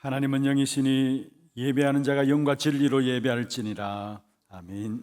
하나님은 영이시니 예배하는 자가 영과 진리로 예배할지니라. 아멘.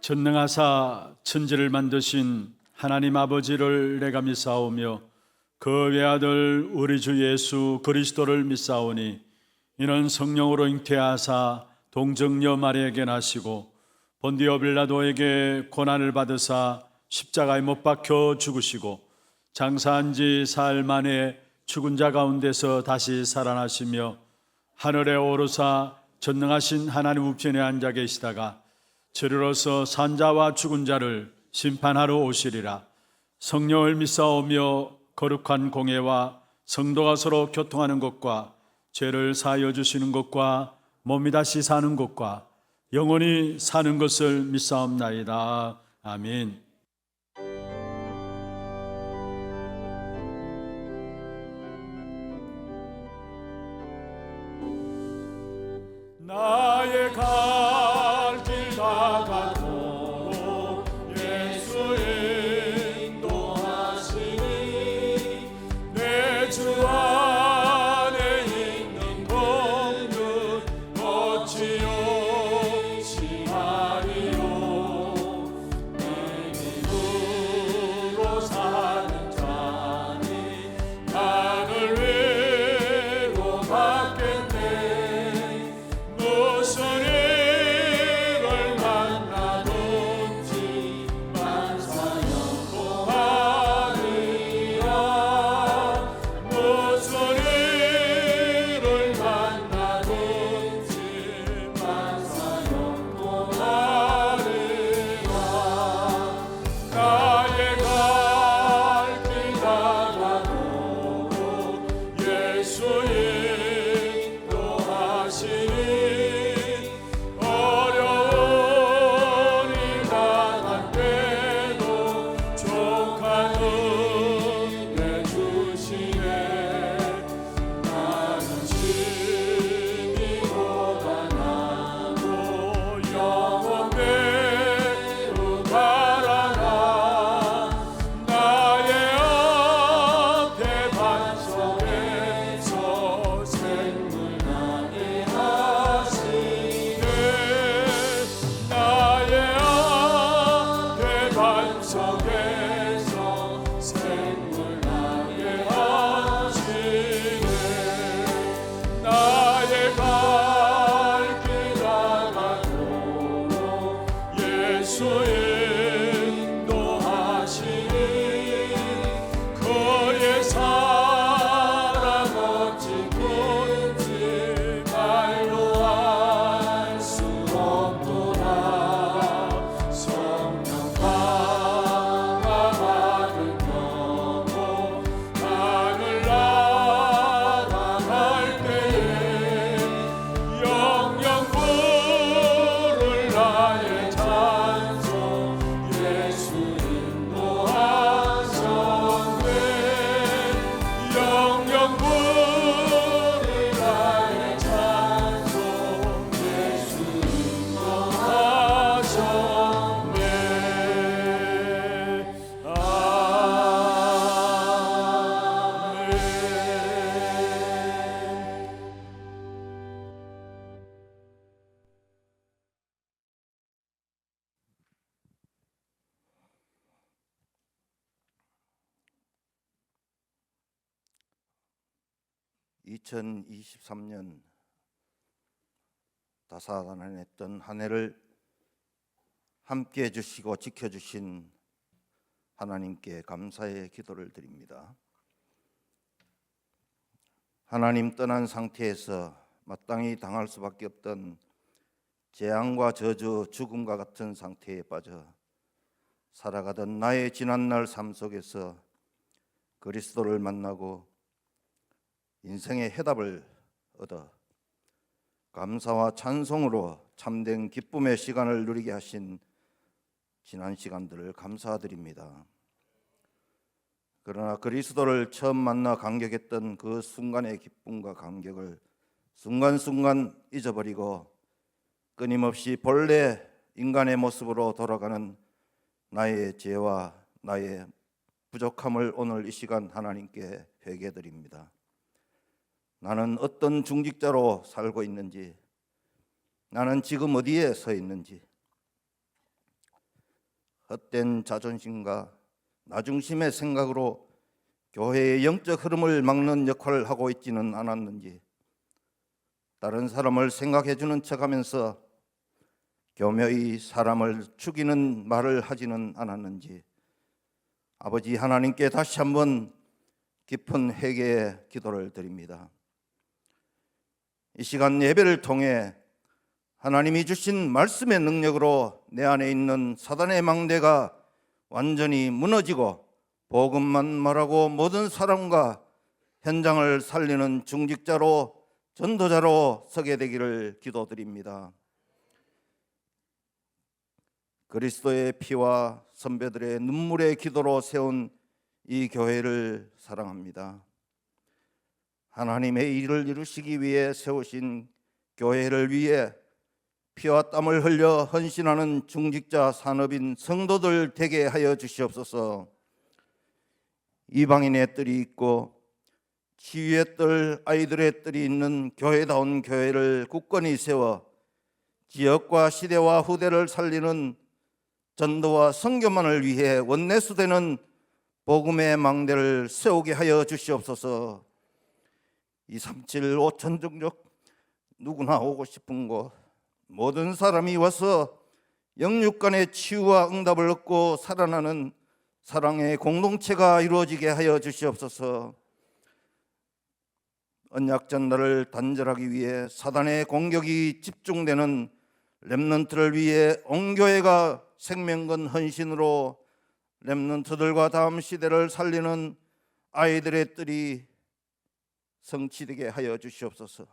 전능하사 천지를 만드신 하나님 아버지를 내가 믿사오며 그 외아들 우리 주 예수 그리스도를 믿사오니 이는 성령으로 잉태하사 동정녀 마리아에게 나시고 본디오 빌라도에게 고난을 받으사 십자가에 못 박혀 죽으시고 장사한 지 사흘 만에 죽은 자 가운데서 다시 살아나시며 하늘에 오르사 전능하신 하나님 우편에 앉아 계시다가 저리로서 산자와 죽은 자를 심판하러 오시리라. 성령을 믿사오며 거룩한 공예와 성도가 서로 교통하는 것과 죄를 사하여 주시는 것과 몸이 다시 사는 것과 영원히 사는 것을 믿사옵나이다. 아멘. 나의 갈 길 다가도록 예수 인도하시니 내 주 안에 있는 공급 어찌요 시하리요 내 믿음으로 사는 자니 나를 위로 받겠네. 무슨 일을 만나든지 만사형통하리라. 무슨 일을 만나든지 만사형통하리라. 나의 갈 길 다가도록 예수 인도하시니 어려운 일 당할 때도 족한 은혜 주시네. 나는 심히 고단하고 영원대로 달아나 나의 앞에 반석에서 생물 나게 하시네. 나의 앞에 반석에서 생물 나게 하시네. 나의 갈 길 다가도록 예수 인도하시니 그의 사랑 어찌 큰지 말로 알 수 없도다. 성령 강화받은 영혼 나를 날아갈 때에 영영 부를 나의 찬송 예수 인도하셨네. 영영 부를 나의 찬송 예수 인도하셨네. 아멘. 2023년 다사다난했던 한 해를 함께 해주시고 지켜주신 하나님께 감사의 기도를 드립니다. 하나님 떠난 상태에서 마땅히 당할 수밖에 없던 재앙과 저주, 죽음과 같은 상태에 빠져 살아가던 나의 지난날 삶 속에서 그리스도를 만나고 인생의 해답을 얻어 감사와 찬송으로 참된 기쁨의 시간을 누리게 하신 지난 시간들을 감사드립니다. 그러나 그리스도를 처음 만나 감격했던 그 순간의 기쁨과 감격을 순간순간 잊어버리고 끊임없이 본래 인간의 모습으로 돌아가는 나의 죄와 나의 부족함을 오늘 이 시간 하나님께 회개드립니다. 나는 어떤 중직자로 살고 있는지, 나는 지금 어디에 서 있는지, 헛된 자존심과 나중심의 생각으로 교회의 영적 흐름을 막는 역할을 하고 있지는 않았는지, 다른 사람을 생각해 주는 척하면서 교묘히 사람을 죽이는 말을 하지는 않았는지 아버지 하나님께 다시 한번 깊은 회개의 기도를 드립니다. 이 시간 예배를 통해 하나님이 주신 말씀의 능력으로 내 안에 있는 사단의 망대가 완전히 무너지고 복음만 말하고 모든 사람과 현장을 살리는 중직자로 전도자로 서게 되기를 기도드립니다. 그리스도의 피와 선배들의 눈물의 기도로 세운 이 교회를 사랑합니다. 하나님의 일을 이루시기 위해 세우신 교회를 위해 피와 땀을 흘려 헌신하는 중직자 산업인 성도들 되게 하여 주시옵소서. 이방인의 뜰이 있고 치유의 뜰, 아이들의 뜰이 있는 교회다운 교회를 굳건히 세워 지역과 시대와 후대를 살리는 전도와 선교만을 위해 원내수되는 복음의 망대를 세우게 하여 주시옵소서. 237 5천 종족 누구나 오고 싶은 곳, 모든 사람이 와서 영육간의 치유와 응답을 얻고 살아나는 사랑의 공동체가 이루어지게 하여 주시옵소서. 언약 전달을 단절하기 위해 사단의 공격이 집중되는 렘넌트를 위해 온 교회가 생명건 헌신으로 렘넌트들과 다음 시대를 살리는 아이들의 뜰이 성취되게 하여 주시옵소서.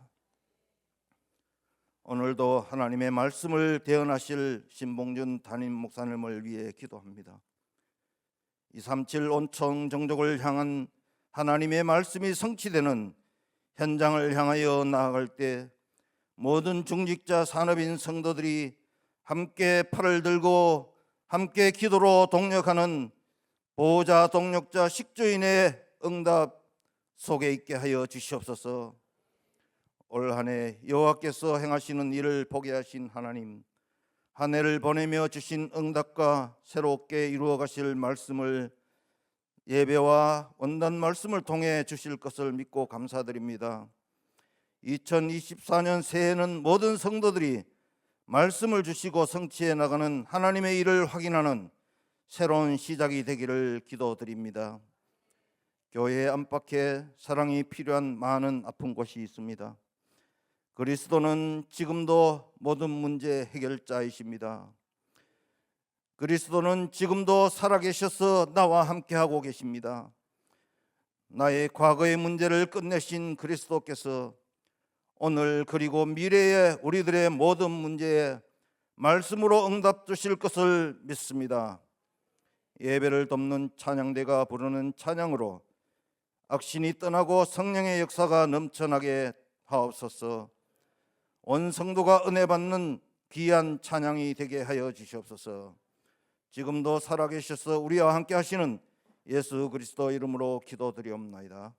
오늘도 하나님의 말씀을 대언하실 신봉준 담임 목사님을 위해 기도합니다. 237 온청 종족을 향한 하나님의 말씀이 성취되는 현장을 향하여 나아갈 때 모든 중직자 산업인 성도들이 함께 팔을 들고 함께 기도로 동력하는 보호자, 동력자, 식주인의 응답 속에 있게 하여 주시옵소서. 올 한 해 여호와께서 행하시는 일을 보게 하신 하나님, 한 해를 보내며 주신 응답과 새롭게 이루어 가실 말씀을 예배와 원단 말씀을 통해 주실 것을 믿고 감사드립니다. 2024년 새해는 모든 성도들이 말씀을 주시고 성취해 나가는 하나님의 일을 확인하는 새로운 시작이 되기를 기도드립니다. 교회 안팎에 사랑이 필요한 많은 아픈 곳이 있습니다. 그리스도는 지금도 모든 문제 해결자이십니다. 그리스도는 지금도 살아계셔서 나와 함께하고 계십니다. 나의 과거의 문제를 끝내신 그리스도께서 오늘 그리고 미래의 우리들의 모든 문제에 말씀으로 응답 주실 것을 믿습니다. 예배를 돕는 찬양대가 부르는 찬양으로 악신이 떠나고 성령의 역사가 넘쳐나게 하옵소서. 온 성도가 은혜 받는 귀한 찬양이 되게 하여 주시옵소서. 지금도 살아계셔서 우리와 함께 하시는 예수 그리스도 이름으로 기도드리옵나이다.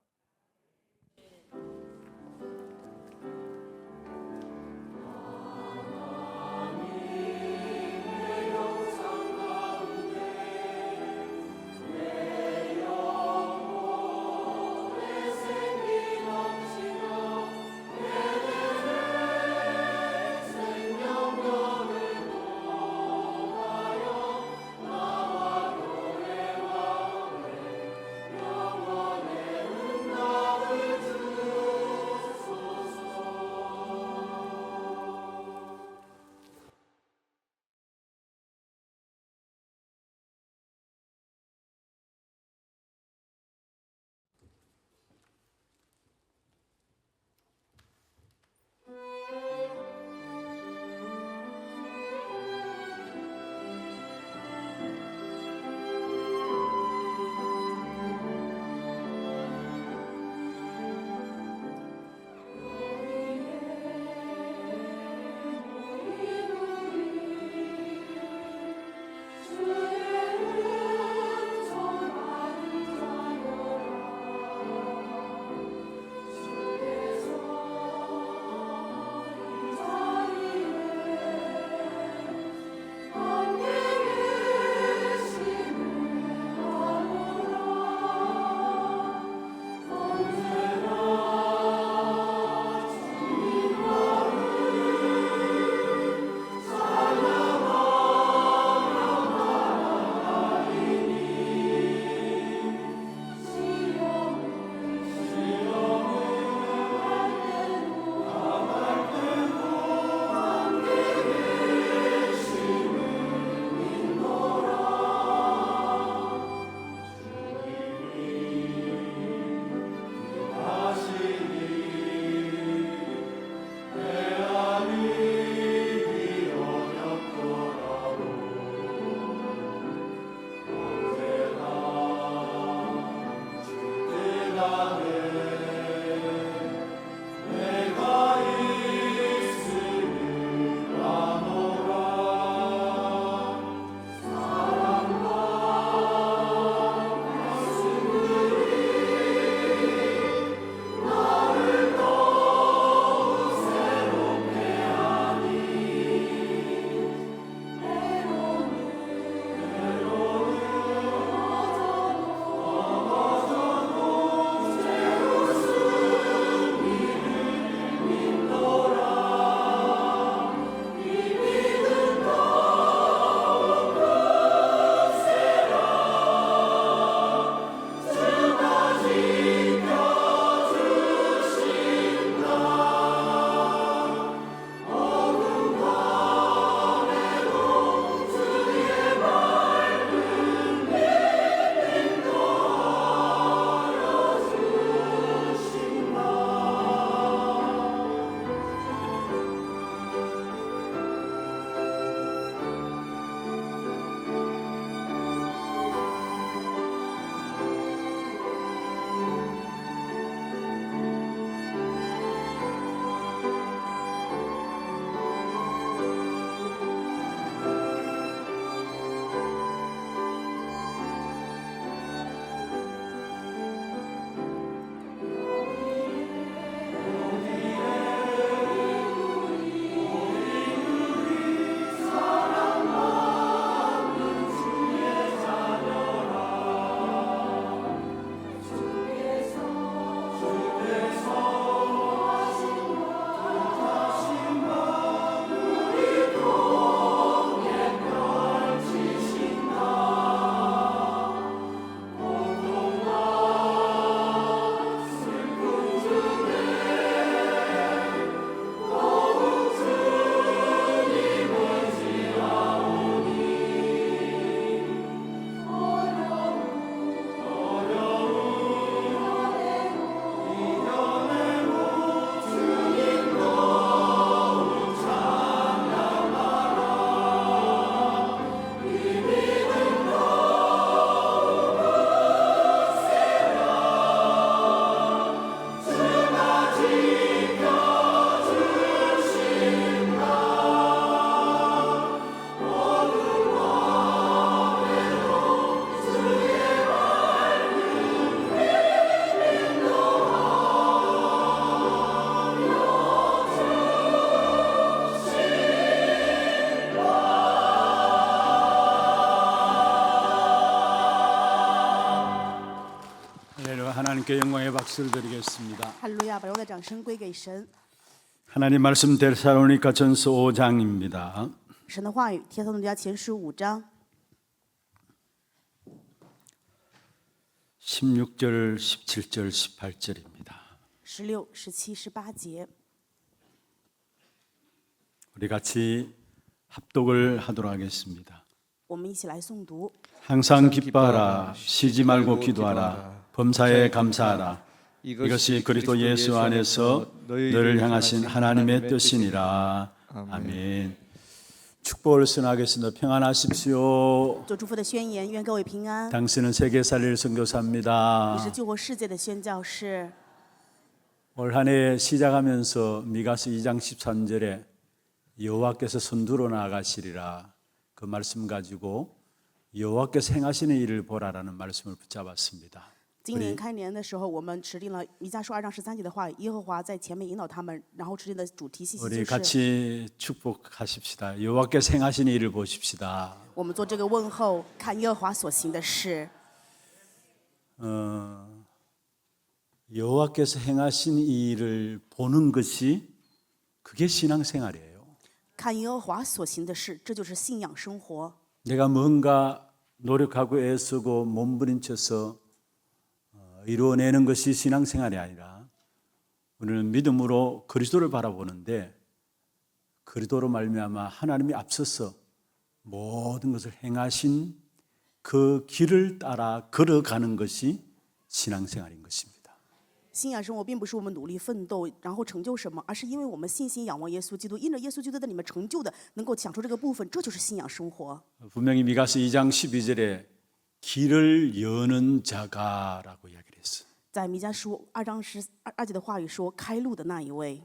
하나님께 영광의 박수를 드리겠습니다. 哈利路亚，把荣耀的掌声归给神。 하나님 말씀 데살로니가 전서 5장입니다. 神的话语，帖撒罗尼迦前书5章 16절, 17절, 18절입니다. 16、17、18节， 우리 같이 합독을 하도록 하겠습니다. 我们一起来诵读。 항상 기뻐하라, 쉬지 말고 기도하라, 범사에 감사하라. 이것이 그리스도 예수 안에서 너를 향하신 하나님의 뜻이니라. 아멘. 축복을 선하겠습니다. 평안하십시오. 做祝福的宣言，愿各位平安。 당신은 세계 살릴 你 선교사입니다. 是救活世界的宣教士。 올 한 해 시작하면서 미가서 2장 13절에 여호와께서 선두로 나아가시리라 그 말씀 가지고 여호와께서 행하시는 일을 보라라는 말씀을 붙잡았습니다. 今年开年的时候，我们持定了弥迦书2章13节的话语，耶和华在前面引导他们，然后持定的主题信息 우리 就是， 같이 축복하십시다. 여호와께서 행하시는 일을 보십시다. 我们做这个问候，看耶和华所行的事。 여호와께서 행하신 일을 보는 것이 그게 신앙생활이에요. 看耶和华所行的事，这就是信仰生活。 내가 뭔가 노력하고 애쓰고 몸부림쳐서 이루어내는 것이 신앙생활이 아니라 우리는 믿음으로 그리스도를 바라보는데 그리스도로 말미암아 하나님이 앞서서 모든 것을 행하신 그 길을 따라 걸어가는 것이 신앙생활인 것입니다. 信仰生活并不是我们努力奋斗，然后成就什么，而是因为我们信心仰望耶稣基督，因着耶稣基督在里面成就的，能够享受这个部分，这就是信仰生活。 분명히 미가서 2장 12절에 길을 여는 자가라고 이야기를 했어요. 在弥迦书2章12节的话语说：“开路的那一位。”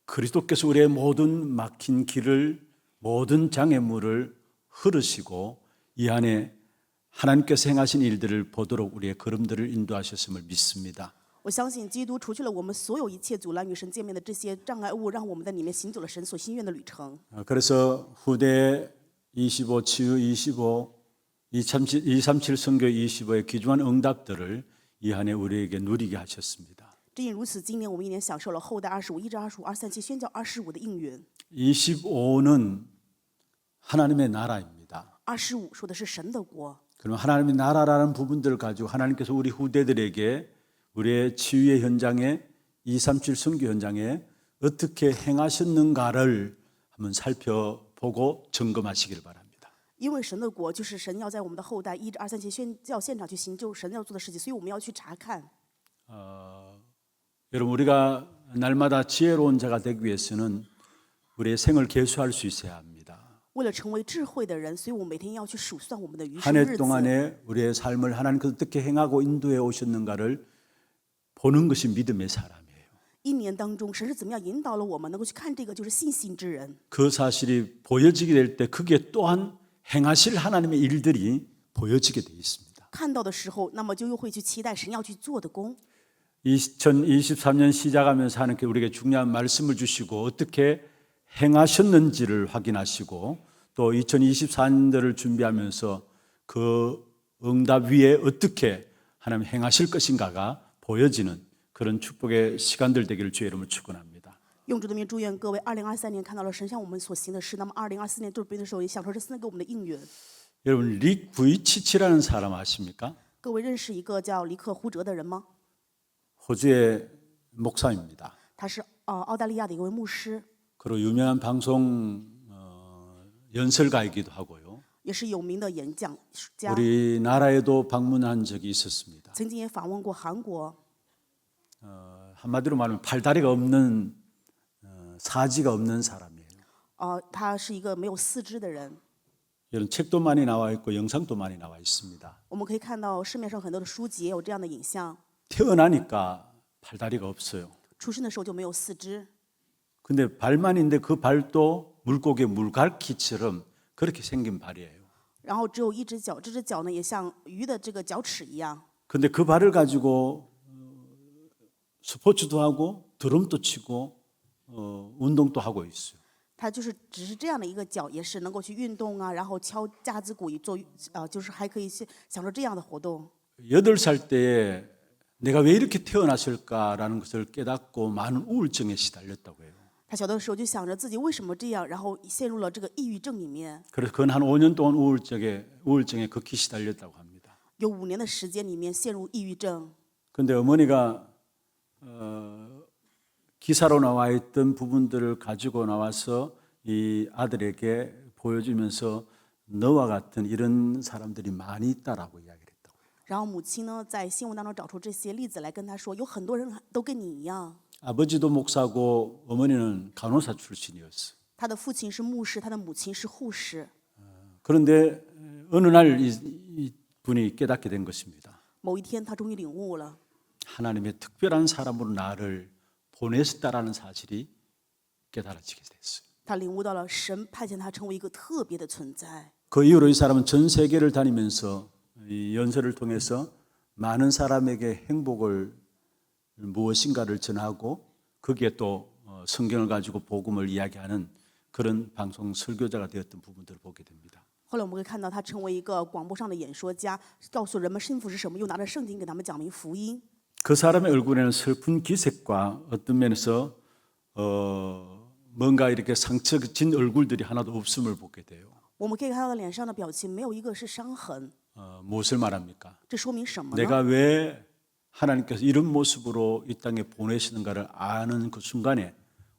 그리스도께서 우리의 모든 막힌 길을 모든 장애물을 흐르시고 이 안에 하나님께서 행하신 일들을 보도록 우리의 걸음들을 인도하셨음을 믿습니다. 我相信基督除去了我们所有一切阻拦与神见面的这些障碍物，让我们在里面行走了神所心愿的旅程。 그래서 후대 25, 치유 25, 237 선교 25의 귀중한 응답들을 이 안에 우리에게 누리게 하셨습니다. 正因如此，今年我们一年享受了后代25、1至25、237宣教25的应允。 25는 하나님의 나라입니다. 25说的是神的国。 그럼 하나님의 나라라는 부분들을 가지고 하나님께서 우리 후대들에게 우리의 치유의 현장에 237 선교 현장에 어떻게 행하셨는가를 한번 살펴보고 점검하시기를 바랍니다. 因为神的国就是神要在我们的后代1至237宣教现场去行就神要做的事情，所以我们要去查看。 여러분 우리가 날마다 지혜로운 자가 되기 위해서는 우리의 생을 계수할 수 있어야 합니다. 为了成为智慧的人，所以我们每天要去数算我们的余生 한 日 해 子。 동안에 우리의 삶을 하나님께서 어떻게 행하고 인도해 오셨는가를 보는 것이 믿음의 사람이에요. 一年当中，神是怎么样引导了我们，能够去看这个，就是信心之人。 그 사실이 보여지게 될 때 그게 또한 행하실 하나님의 일들이 보여지게 돼 있습니다. 看到的时候，那么就又会去期待神要去做的工。 2023년 시작하면서 하나님께 우리에게 중요한 말씀을 주시고 어떻게 행하셨는지를 확인하시고 또 2024년도를 준비하면서 그 응답 위에 어떻게 하나님 행하실 것인가가 보여지는 그런 축복의 시간들 되기를 주의 이름으로 축원합니다. 用主的名祝愿各位2023年看到了神向我们所行的事，那么2024年做别的时候也享受这4给我们的应允。 여러분 릭 부이치치라는 사람 아십니까? 各位认识一个叫里克胡哲的人吗？ 호주의 목사입니다. 他是澳大利亚的一位牧师， 그리고 유명한 방송 연설가이기도 하고요. 也是有名的演讲家， 우리나라에도 방문한 적이 있었습니다. 曾经也访问过韩国。 한마디로 말하면 팔다리가 없는 사지가 없는 사람이에요. 他是一个没有四肢的人。 이런 책도 많이 나와 있고 영상도 많이 나와 있습니다. 我们可以看到市面上很多的书籍也有这样的影像。 태어나니까 팔다리가 없어요. 出生的时候就没有四肢， 근데 발만 있는데 그 발도 물고기 물갈퀴처럼 그렇게 생긴 발이에요. 然后只有一只脚，这只脚呢也像鱼的这个脚趾一样。 근데 그 발을 가지고 스포츠도 하고 드럼도 치고 운동도 하고 있어요. 他就是只是这样的一个脚，也是能够去运动啊，然后敲架子鼓做就是还可以去享受这样的活动。 8살 때에 내가 왜 이렇게 태어났을까라는 것을 깨닫고 많은 우울증에 시달렸다고 해요. 他小的时候就想着自己为什么这样，然后陷入了这个抑郁症里面。 그래서 그건 한 5년 동안 우울증에 극히 시달렸다고 합니다. 有5年的时间里面陷入抑郁症。 그런데 어머니가 기사로 나와 있던 부분들을 가지고 나와서 이 아들에게 보여주면서 너와 같은 이런 사람들이 많이 있다라고 이야기를 했다고 해요. 然后母亲呢，在新闻当中找出这些例子来跟他说，有很多人都跟你一样。 아버지도 목사고 어머니는 간호사 출신이었어요. 他的父亲是牧师，他的母亲是护士。 그런데 어느 날 이 분이 깨닫게 된 것입니다. 某一天，他终于领悟了， 하나님의 특별한 사람으로 나를 보내셨다라는 사실이 깨달아지게 됐어요. 他领悟到了神派遣他成为一个特别的存在。 그 이후로 이 사람은 전 세계를 다니면서 이 연설을 통해서 많은 사람에게 행복을 무엇인가를 전하고 거기에 또 성경을 가지고 복음을 이야기하는 그런 방송 설교자가 되었던 부분들을 보게 됩니다. 后来我们会看到他成为一个广播上的演说家，告诉人们幸福是什么，又拿着圣经给他们讲明福音。 그 사람의 얼굴에는 슬픈 기색과 어떤 면에서 뭔가 이렇게 상처진 얼굴들이 하나도 없음을 보게 돼요. 我们可以看到他脸上的表情没有一个是伤痕， 무엇을 말합니까? 这说明什么呢？ 내가 왜 하나님께서 이런 모습으로 이 땅에 보내시는가를 아는 그 순간에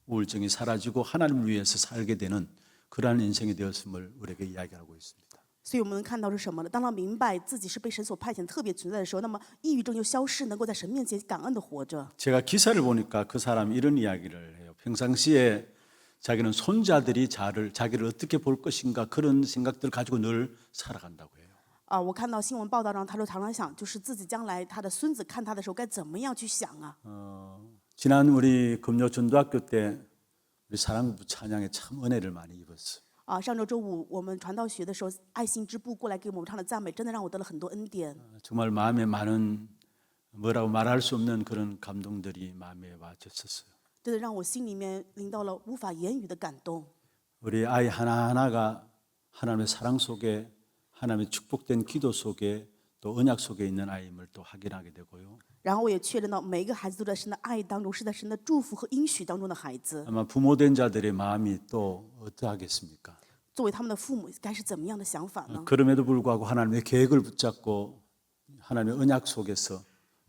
우울증이 사라지고 하나님을 위해서 살게 되는 그러한 인생이 되었음을 우리에게 이야기하고 있습니다. 所以我们能看到是什么呢？当他明白自己是被神所派遣特别存在的时候，那么抑郁症就消失，能够在神面前感恩的活着。 제가 기사를 보니까 그 사람이 이런 이야기를 해요. 평상시에 자기는 손자들이 자기를 어떻게 볼 것인가 그런 생각들을 가지고 늘 살아간다고 해요. 我看到新闻报道上，他就常常想，就是自己将来他的孙子看他的时候该怎么样去想啊。 지난 우리 금요 전도학교 때 우리 사랑부 찬양에 참 은혜를 많이 입었어요. 上周周五我们传道学的时候，爱心支部过来给我们唱的赞美，真的让我得了很多恩典。 정말 마음에 많은 뭐라고 말할 수 없는 그런 감동들이 마음에 와졌었어요. 真的让我心里面领到了无法言语的感动。 우리 아이 하나하나가 하나님의 사랑 속에 하나님의 축복된 기도 속에 또 언약 속에 있는 아이임을 또 확인하게 되고요. 然后我也确认到每一个孩子都在神的爱当中，是在神的祝福和应许当中的孩子。 아마 부모된 자들의 마음이 또 어떠하겠습니까? 作为他们的父母，该是怎么样的想法呢？ 그럼에도 불구하고 하나님의 계획을 붙잡고 하나님의 언약 속에서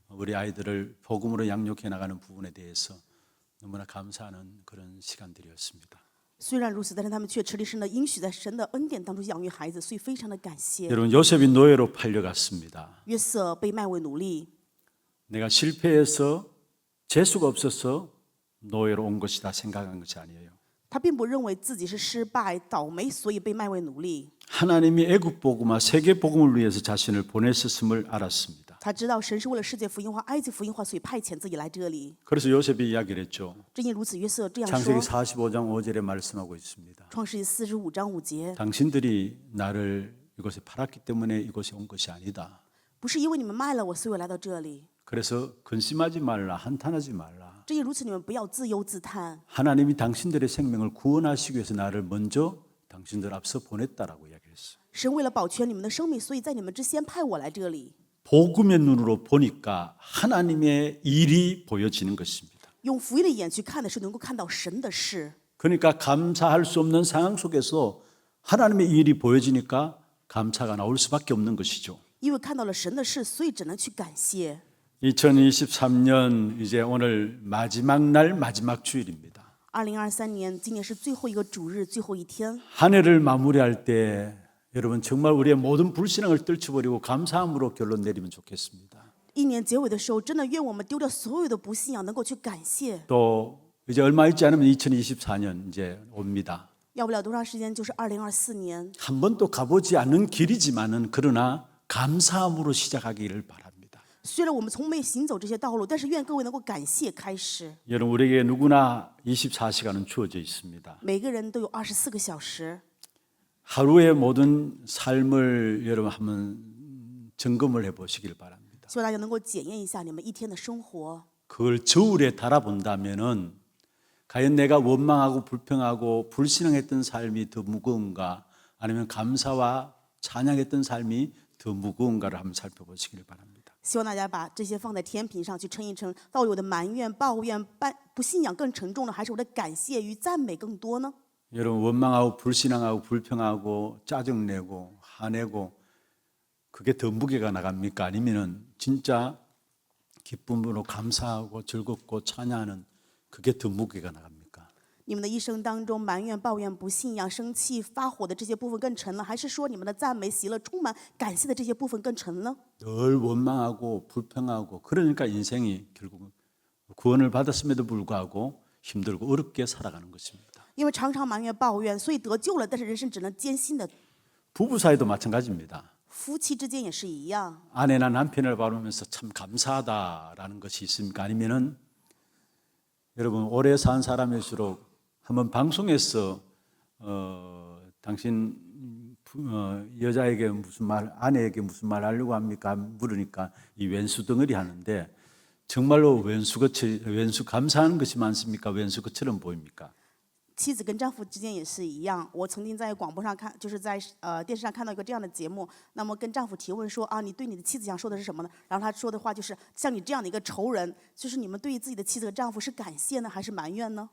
우리 아이들을 복음으로 양육해 나가는 부분에 대해서 너무나 감사하는 그런 시간들이었습니다. 虽然如此，但是他们却持立神的应许，在神的恩典当中养育孩子，所以非常的感谢。 여러분 요셉이 노예로 팔려갔습니다. 约瑟被卖为奴隶， 내가 실패해서 재수가 없어서 노예로 온 것이다 생각한 것이 아니에요. 他并不认为自己是失败、倒霉，所以被卖为奴隶。 하나님이 애굽 복음화 세계 복음을 위해서 자신을 보내셨음을 알았습니다. 他知道神是为了世界福音化、埃及福音化，所以派遣自己来这里。 그래서 요셉이 이야기를 했죠. 正因如此，约瑟这样 창세기 说。 45장 5절에 말씀하고 있습니다. 创世纪45章5节， 당신들이 나를 이곳에 팔았기 때문에 이곳에 온 것이 아니다. 不是因为你们卖了我，所以我来到这里。 그래서 근심하지 말라, 한탄하지 말라. 正因如此，你们不要自忧自叹。 하나님이 당신들의 생명을 구원하시기 위해서 나를 먼저 당신들 앞서 보냈다라고 이야기했어요. 神为了保全你们的生命，所以在你们之先派我来这里。 복음의 눈으로 보니까 하나님의 일이 보여지는 것입니다. 用福音的眼去看的时候，能够看到神的事。 그러니까 감사할 수 없는 상황 속에서 하나님의 일이 보여지니까 감사가 나올 수밖에 없는 것이죠. 因为看到了神的事，所以只能去感谢。 2023년 이제 오늘 마지막 날 마지막 주일입니다. 2023年，今年是最后一个主日，最后一天。 한 해를 마무리할 때 여러분 정말 우리의 모든 불신앙을 떨쳐버리고 감사함으로 결론 내리면 좋겠습니다. 一年结尾的时候，真的愿我们丢掉所有的不信仰，能够去感谢。 또 이제 얼마 있지 않으면 2024년 이제 옵니다. 要不了多长时间，就是2024年。 한 번도 가보지 않은 길이지만은 그러나 감사함으로 시작하기를 바랍니다. 虽然我们从没行走这些道路，但是愿各位能够感谢开始。 여러분 우리에게 누구나 24시간은 주어져 있습니다. 每个人都有24个小时。 하루의 모든 삶을 여러분 한번 점검을 해보시길 바랍니다. 希望大家能够检验一下你们一天的生活。 그걸 저울에 달아본다면은 과연 내가 원망하고 불평하고 불신앙했던 삶이 더 무거운가 아니면 감사와 찬양했던 삶이 더 무거운가를 한번 살펴보시길 바랍니다. 希望大家把这些放在天平上去称一称，到底我的埋怨、抱怨、不信仰更沉重呢，还是我的感谢与赞美更多呢？ 여러분 원망하고 불신앙하고 불평하고 짜증내고 화내고 그게 더 무게가 나갑니까? 아니면은 진짜 기쁨으로 감사하고 즐겁고 찬양하는 그게 더 무게가 나갑니까? 你们的一生当中埋怨、抱怨、不信仰、生气、发火的这些部分更沉了，还是说你们的赞美、喜乐、充满感谢的这些部分更沉呢？ 늘 원망하고 불평하고 그러니까 인생이 결국 구원을 받았음에도 불구하고 힘들고 어렵게 살아가는 것입니다. 因为常常埋怨、抱怨，所以得救了，但是人生只能艰辛的。 부부 사이도 마찬가지입니다. 夫妻之间也是一样。 아내나 남편을 바라보면서 참 감사하다라는 것이 있습니까? 아니면은 여러분 오래 산 사람일수록 한번 방송에서 당신 여자에게 무슨 말, 아내에게 무슨 말 하려고 합니까? 물으니까 이 왼수 덩어리 하는데 정말로 왼수 감사하는 것이 많습니까? 왼수 것처럼 보입니까? 妻子跟丈夫之间也是一样。我曾经在广播上看，就是在电视上看到一个这样的节目。那么跟丈夫提问说啊，你对你的妻子想说的是什么呢？然后他说的话就是像你这样的一个仇人，就是你们对自己的妻子和丈夫是感谢呢，还是埋怨呢？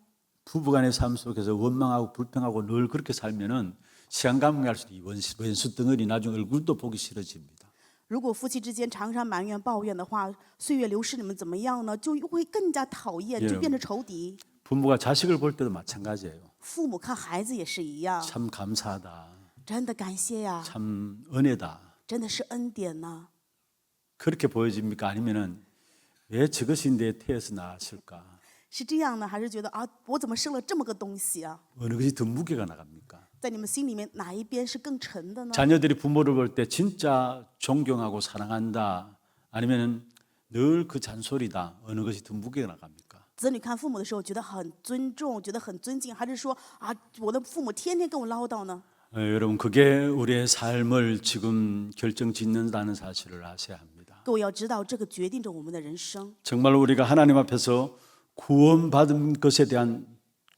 부부간의 삶 속에서 원망하고 불평하고 늘 그렇게 살면은 시간 가면 갈수록 이 왼수 덩어리 나중에 얼굴도 보기 싫어집니다. 如果夫妻之间常常埋怨、抱怨的话，岁月流逝，你们怎么样呢？就会更加讨厌，就变成仇敌。 부모가 자식을 볼 때도 마찬가지예요. 父母看孩子也是一样， 참 감사하다. 真的感谢呀， 참 은혜다. 真的是恩典呐。 그렇게 보여집니까? 아니면은 왜 저것이 내 태에서 나왔을까? 是这样呢，还是觉得啊，我怎么生了这么个东西啊？ 어느 것이 더 무게가 나갑니까? 在你们心里面，哪一边是更沉的呢？ 자녀들이 부모를 볼 때 진짜 존경하고 사랑한다. 아니면은 늘 그 잔소리다. 어느 것이 더 무게가 나갑니까? 子女看父母的时候，觉得很尊重，觉得很尊敬，还是说啊，我的父母天天跟我唠叨呢？ 여러분 그게 우리의 삶을 지금 결정짓는다는 사실을 아셔야 합니다. 各位要知道，这个决定着我们的人生。 정말 우리가 하나님 앞에서 구원받은 것에 대한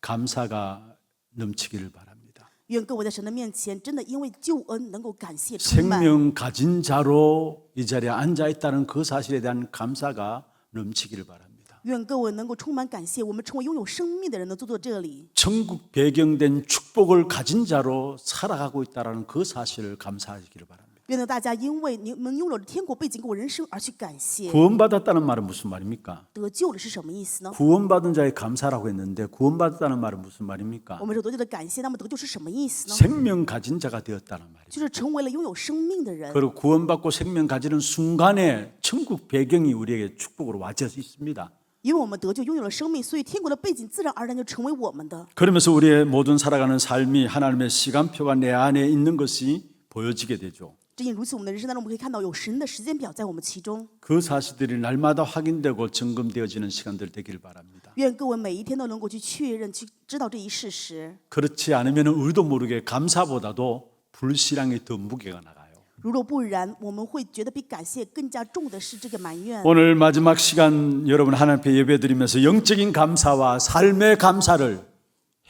감사가 넘치기를 바랍니다. 愿各位在神的面前，真的因为救恩能够感谢充满。 생명 가진 자로 이 자리에 앉아 있다는 그 사실에 대한 감사가 넘치기를 바랍니다. 愿各位能够充满感谢，我们成为拥有生命的人能坐在这里。 천국 배경된 축복을 가진 자로 살아가고 있다는 그 사실을 감사하시기를 바랍니다. 愿大家因为你们拥有了天国背景跟我人生而去感谢。 구원받았다는 말은 무슨 말입니까? 得救了是什么意思呢？ 구원받은 자의 감사라고 했는데 구원받았다는 말은 무슨 말입니까? 我们说得救的感谢，那么得救是什么意思呢？ 생명 가진 자가 되었다는 말이에요. 就是成为了拥有生命的人。 그리고 구원받고 생명 가지는 순간에 천국 배경이 우리에게 축복으로 와져 있습니다. 因为我们得救拥有了生命，所以天国的背景自然而然就成为我们的。 그러면서 우리의 모든 살아가는 삶이 하나님의 시간표가 내 안에 있는 것이 보여지게 되죠. 正因如此，我们的人生当中，我们可以看到有神的时间表在我们其中。 그 사실들이 날마다 확인되고 점검되어지는 시간들 되길 바랍니다. 愿各位每一天都能够去确认、去知道这一事实。 그렇지 않으면 우리도 모르게 감사보다도 불신앙이 더 무게가 나가요. 如若不然，我们会觉得比感谢更加重的是这个埋怨。 오늘 마지막 시간 여러분 하나님 앞에 예배드리면서 영적인 감사와 삶의 감사를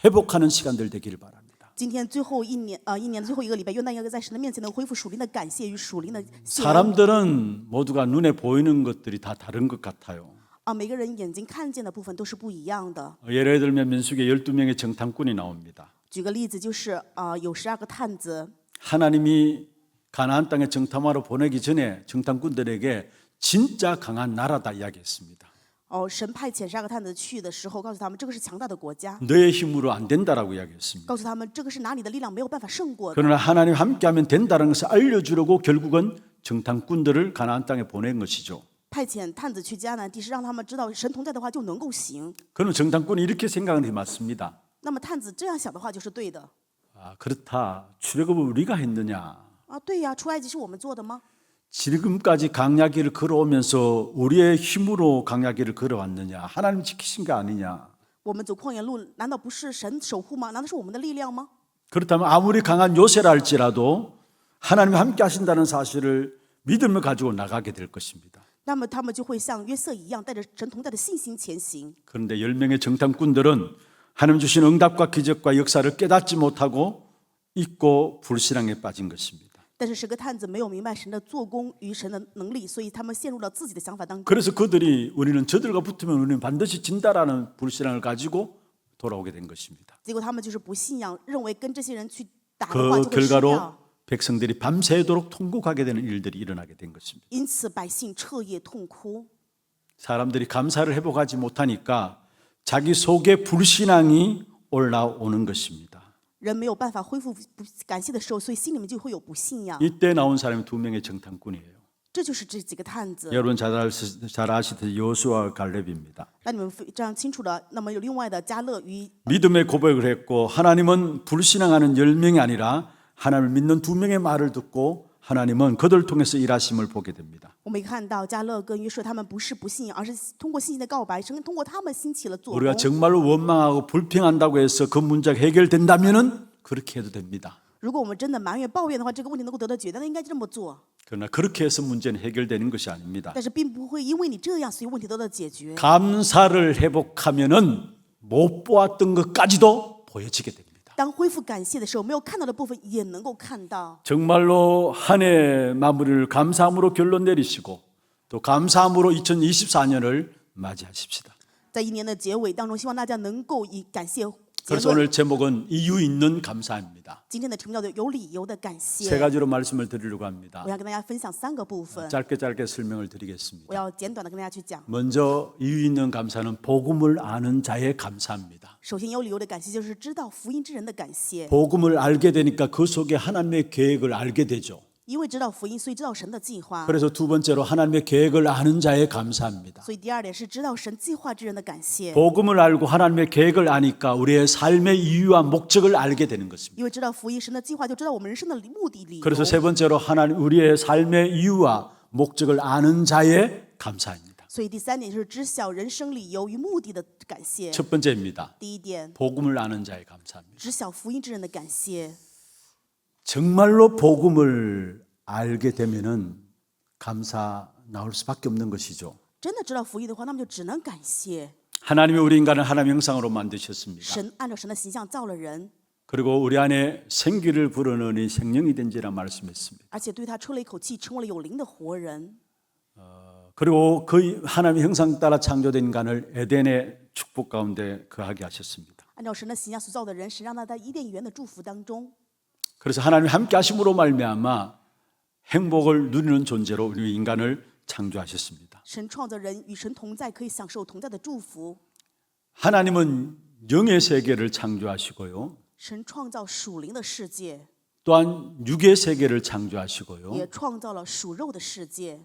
회복하는 시간들 되기를 바랍니다. 今天最后一年的最后一个礼拜，愿大家在神的面前能恢复属灵的感谢与属灵的谢恩。 사람들은 모두가 눈에 보이는 것들이 다 다른 것 같아요. 每个人眼睛看见的部分都是不一样的。 예를 들면 민수기에 12명의 정탐꾼이 나옵니다. 举个例子，就是有12个探子， 하나님이 가나안 땅에 정탐하러 보내기 전에 정탐꾼들에게 진짜 강한 나라다 이야기했습니다. 神派遣12个探子去的时候，告诉他们这个是强大的国家， 너의 힘으로 안 된다라고 이야기했습니다. 告诉他们这个是拿你的力量没有办法胜过的。 그러나 하나님 함께하면 된다는 것을 알려주려고 결국은 정탐꾼들을 가나안 땅에 보낸 것이죠. 派遣探子去迦南地，是让他们知道神同在的话就能够行。 그러면 정탐꾼이 이렇게 생각하는 게 맞습니다. 那么探子这样想的话就是对的。 그렇다. 출애굽을 우리가 했느냐? 对呀，出埃及是我们做的吗？ 지금까지 강야기를 걸어오면서 우리의 힘으로 강야기를 걸어왔느냐? 하나님 지키신 게 아니냐? 我们走旷野路，难道不是神守护吗？难道是我们的力量吗？ 그렇다면 아무리 강한 요새라 할지라도 하나님이 함께 하신다는 사실을 믿음을 가지고 나가게 될 것입니다. 那么他们就会像约瑟一样，带着神同在的信心前行。 그런데 10명의 정탐꾼들은 하나님 주신 응답과 기적과 역사를 깨닫지 못하고 잊고 불신앙에 빠진 것입니다. 但是十个探子没有明白神的做工与神的能力，所以他们陷入了自己的想法当中。 그래서 그들이 우리는 저들과 붙으면 우리는 반드시 진다라는 불신앙을 가지고 돌아오게 된 것입니다. 结果他们就是不信仰，认为跟这些人去打的 그 话就会失 결과로 掉， 백성들이 밤새도록 통곡하게 되는 일들이 일어나게 된 것입니다. 因此百姓彻夜痛哭。 사람들이 감사를 회복하지 못하니까 자기 속에 불신앙이 올라오는 것입니다. 人没有办法恢复感谢的时候，所以心里面就会有不信仰。 이때 나온 사람이 두 명의 정탐꾼이에요. 这就是这几个探子。 여러분 잘 아시듯이 여호수아와 갈렙입니다. 那你们非常清楚的，那么有另外的加勒与 믿음의 고백을 했고 하나님은 불신앙하는 10명이 아니라 하나님을 믿는 2명의 말을 듣고 하나님은 그들 통해서 일하심을 보게 됩니다. 我们看到加勒跟约瑟他们不是不信仰，而是通过信心的告白，神通过他们兴起了作 우리가 工。 정말로 원망하고 불평한다고 해서 그 문제가 해결된다면은 그렇게 해도 됩니다. 如果我们真的埋怨抱怨的话，这个问题能够得到解决，那应该这么做。 그러나 그렇게 해서 문제는 해결되는 것이 아닙니다. 但是并不会因为你这样，所以问题得到解决。 감사를 회복하면은 못 보았던 것까지도 보여지게 됩니다. 当恢复感谢的时候，没有看到的部分也能够看到。 정말로 한 해 마무리를 감사함으로 결론 내리시고 또 감사함으로 2024년을 맞이하십시다. 在一年的结尾当中，希望大家能够以感谢结 그래서 论。 오늘 제목은 이유 있는 감사입니다. 今天的成叫做有理由的感谢。 세 가지로 말씀을 드리려고 합니다. 我要跟大家分享3个部分， 짧게 설명을 我 드리겠습니다. 要简短的跟大家去讲。 먼저 이유 있는 감사는 복음을 아는 자의 감사입니다. 首先有理由的感谢就是知道福音之人的感谢， 복음을 알게 되니까 그 속에 하나님의 계획을 알게 되죠. 因为知道福音，所以知道神的计划。 그래서 두 번째로 하나님의 계획을 아는 자의 감사입니다. 所以第二点是知道神计划之人的感谢， 복음을 알고 하나님의 계획을 아니까 우리의 삶의 이유와 목적을 알게 되는 것입니다. 因为知道福音神的计划，就知道我们人生的目的理由。 그래서 세 번째로 하나님 우리의 삶의 이유와 목적을 아는 자의 감사입니다. 所以第3点就是知晓人生理由与目的的感谢。 첫 번째입니다. 第一点， 복음을 아는 자의 감사입니다. 知晓福音之人的感谢。 정말로 복음을 알게 되면은 감사 나올 수밖에 없는 것이죠. 真的知道福音的话，那么就只能感谢。 하나님이 우리 인간을 하나님 형상으로 만드셨습니다. 神按照神的形象造了人， 그리고 우리 안에 생기를 불어넣으니 생명이 된지라 말씀했습니다. 而且对他吹了一口气，成为了有灵的活人。 그리고 그 하나님의 형상 따라 창조된 인간을 에덴의 축복 가운데 거하게 하셨습니다. 按照神的形象所造的人，神让他在伊甸园的祝福当中。 그래서 하나님이 함께 하심으로 말미암아 행복을 누리는 존재로 우리 인간을 창조하셨습니다. 神创造人与神同在，可以享受同在的祝福。 하나님은 영의 세계를 창조하시고요. 神创造属灵的世界， 또한 육의 세계를 창조하시고요. 也创造了属肉的世界。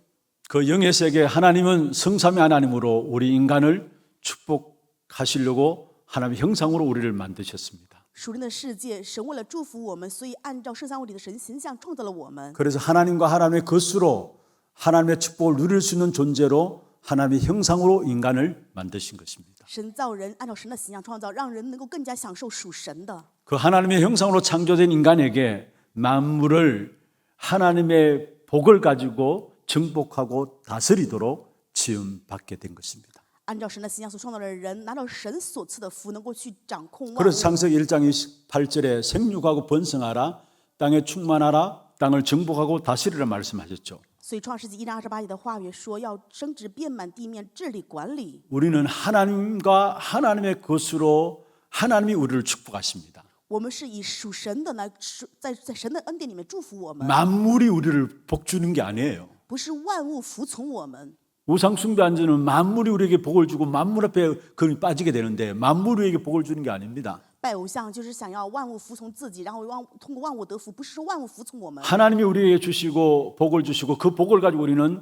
그 영의 세계 하나님은 성삼위 하나님으로 우리 인간을 축복하시려고 하나님의 형상으로 우리를 만드셨습니다. 属灵的世界，神为了祝福我们，所以按照圣三位里的神形象创造了我们。 그래서 하나님과 하나님의 것으로 하나님의 축복을 누릴 수 있는 존재로 하나님의 형상으로 인간을 만드신 것입니다. 神造人，按照神的形象创造，让人能够更加享受属神的。 그 하나님의 형상으로 창조된 인간에게 만물을 하나님의 복을 가지고 정복하고 다스리도록 지음받게 된 것입니다. 按照神的形象所创造的人，拿到神所赐的福，能够去掌控万 그래서 物。 창세기 1장 28절에 생육하고 번성하라 땅에 충만하라 땅을 정복하고 다스리라 말씀하셨죠. 所以创世纪1章28节的话语说，要升职遍满地面，治理管理。 우리는 하나님과 하나님의 것으로 하나님이 우리를 축복하십니다. 我们是以属神的来，在神的恩典里面祝福我们， 만물이 우리를 복 주는 게 아니에요. 不是万物服从我们。 우상 숭배한 자는 만물이 우리에게 복을 주고 만물 앞에 그는 빠지게 되는데 만물이 우리에게 복을 주는 게 아닙니다. 拜偶像就是想要万物服从自己，然后通过万物得福，不是说万物服从我们。 하나님이 우리에게 주시고 복을 주시고 그 복을 가지고 우리는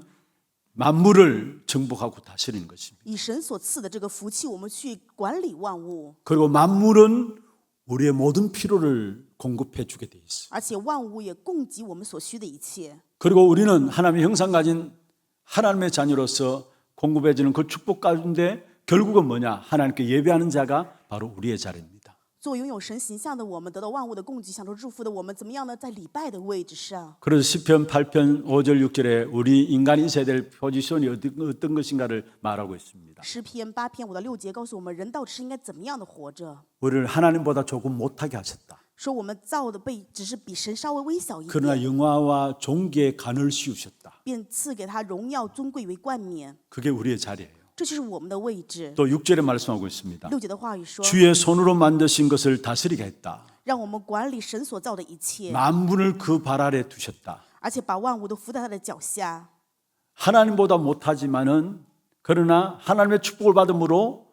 만물을 정복하고 다스리는 것입니다. 以神所赐的这个福气，我们去管理万物， 그리고 만물은 우리의 모든 필요를 공급해 주게 돼 있어요. 而且万物也供给我们所需的一切。 그리고 우리는 하나님의 형상 가진 하나님의 자녀로서 공급해 주는 그 축복 가운데 결국은 뭐냐? 하나님께 예배하는 자가 바로 우리의 자리입니다. 作为拥有神形象的我们，得到万物的供给，享受祝福的我们，怎么样呢？在礼拜的位置上。 그래서 시편 8편 5절 6절에 우리 인간이 있어야 될 포지션이 어떤 것인가를 말하고 있습니다. 诗篇8篇5到6节告诉我们，人到底是应该怎么样的活着。 우리를 하나님보다 조금 못하게 하셨다. 说我们造的被只是比神稍微微小一 그러나 点， 영화와 종기의 간을 씌우셨다. 便赐给他荣耀尊贵为冠冕， 그게 우리의 자리예요. 这就是我们的位置。 또 6절에 말씀하고 있습니다. 6节的话语说， 주의 손으로 만드신 것을 다스리게 했다. 让我们管理神所造的一切， 만물을 그 발 아래 두셨다. 而且把万物都伏在他的脚下。 하나님보다 못하지만은 그러나 하나님의 축복을 받음으로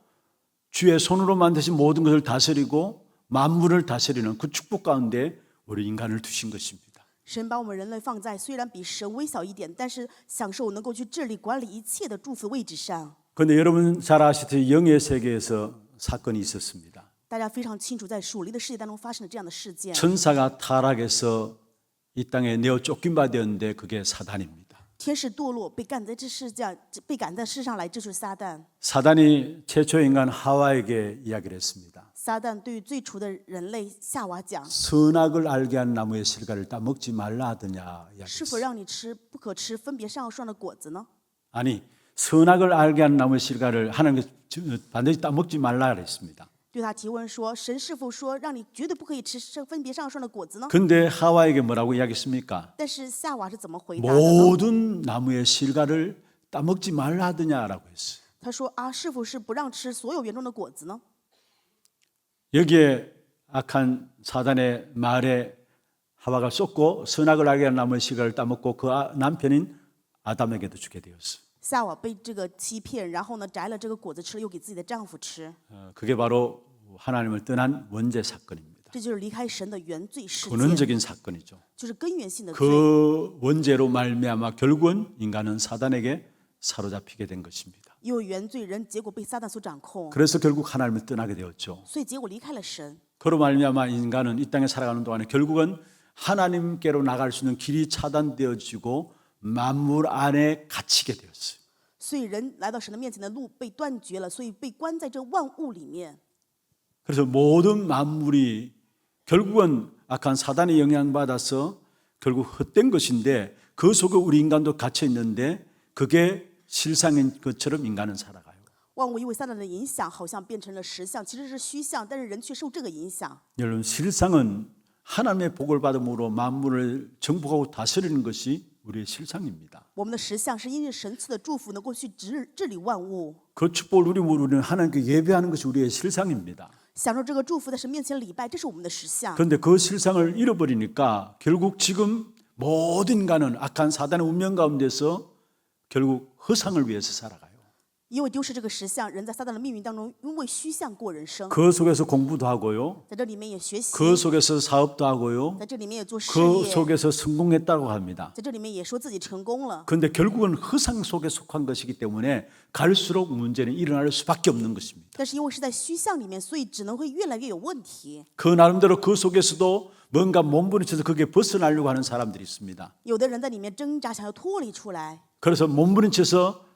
주의 손으로 만드신 모든 것을 다스리고 만물을 다스리는 그 축복 가운데 우리 인간을 두신 것입니다. 神把我们人类放在虽然比神微小一点，但是享受能够去治理管理一切的祝福位置上。 그런데 여러분 잘 아시듯이 영의 세계에서 사건이 있었습니다. 大家非常清楚，在属灵的世界当中发生了这样的事件。 천사가 타락해서 이 땅에 내어 쫓긴 바 되었는데 그게 사단입니다. 天使堕落，被赶在世上来，这就是撒旦。 사단이 최초 인간 하와에게 이야기를 했습니다. 撒旦对于最初的人类夏娃讲， 선악을 알게 한 나무의 실과를 따먹지 말라 하더냐 是否 이야기했어요. 让你吃不可吃分别善恶树上的果子呢？ 아니 선악을 알게 한 나무의 실과를 하나님께 반드시 따먹지 말라 그랬습니다. 对他提问说，神是否说让你绝对不可以吃分别善恶树上的果子呢？ 근데 하와에게 뭐라고 이야기했습니까? 但是夏娃是怎么回答的呢？ 모든 나무의 실과를 따먹지 말라 하더냐라고 했어요. 他说啊，是否是不让吃所有园中的果子呢？ 여기에 악한 사단의 말에 하와가 쏟고 선악을 알게 한 나무의 실과를 따먹고 그 남편인 아담에게도 주게 되었어요. 夏娃被这个欺骗，然后呢摘了这个果子吃了，又给自己的丈夫吃， 그게 바로 하나님을 떠난 원죄 사건입니다. 这就是离开神的原罪事件， 근원적인 사건이죠. 就是根源性的罪。 그 원죄로 말미암아 결국은 인간은 사단에게 사로잡히게 된 것입니다. 因为原罪人，结果被撒旦所掌控， 그래서 결국 하나님을 떠나게 되었죠. 所以结果离开了神。 그로 말미암아 인간은 이 땅에 살아가는 동안에 결국은 하나님께로 나갈 수 있는 길이 차단되어지고 만물 안에 갇히게 되었어요. 所以人来到神的面前的路被断绝了，所以被关在这万物里面。 그래서 모든 만물이 결국은 악한 사단에 영향받아서 결국 헛된 것인데 그 속에 우리 인간도 갇혀 있는데 그게 실상인 것처럼 인간은 살아가요. 万物因为撒旦的影响，好像变成了实相，其实是虚像，但是人却受这个影响。 여러분 실상은 하나님의 복을 받음으로 만물을 정복하고 다스리는 것이 우리의 실상입니다. 我们的实相是因着神赐的祝福，能够去治理万物， 그 축복을 누리면 우리는 하나님께 예배하는 것이 우리의 실상입니다. 享受这个祝福，在神面前礼拜，这是我们的实相。 그런데 그 실상을 잃어버리니까 결국 지금 모든 인간은 악한 사단의 운명 가운데서 결국 허상을 위해서 살아가요. 因为丢失这个实相，人在撒旦的命运当中，因为虚像过人生， 그 속에서 공부도 하고요. 在这里面也学习， 그 속에서 사업도 하고요. 在这里面也做事 그 业， 속에서 성공했다고 합니다. 在这里面也说自己成功了。 그런데 결국은 허상 속에 속한 것이기 때문에 갈수록 문제는 일어날 수밖에 없는 것입니다. 但是因为是在虚像里面，所以只能会越来越有问题。 그 나름대로 그 속에서도 뭔가 몸부림쳐서 그게 벗어나려고 하는 사람들이 있습니다. 有的人在里面挣扎，想要脱离出来， 그래서 몸부림쳐서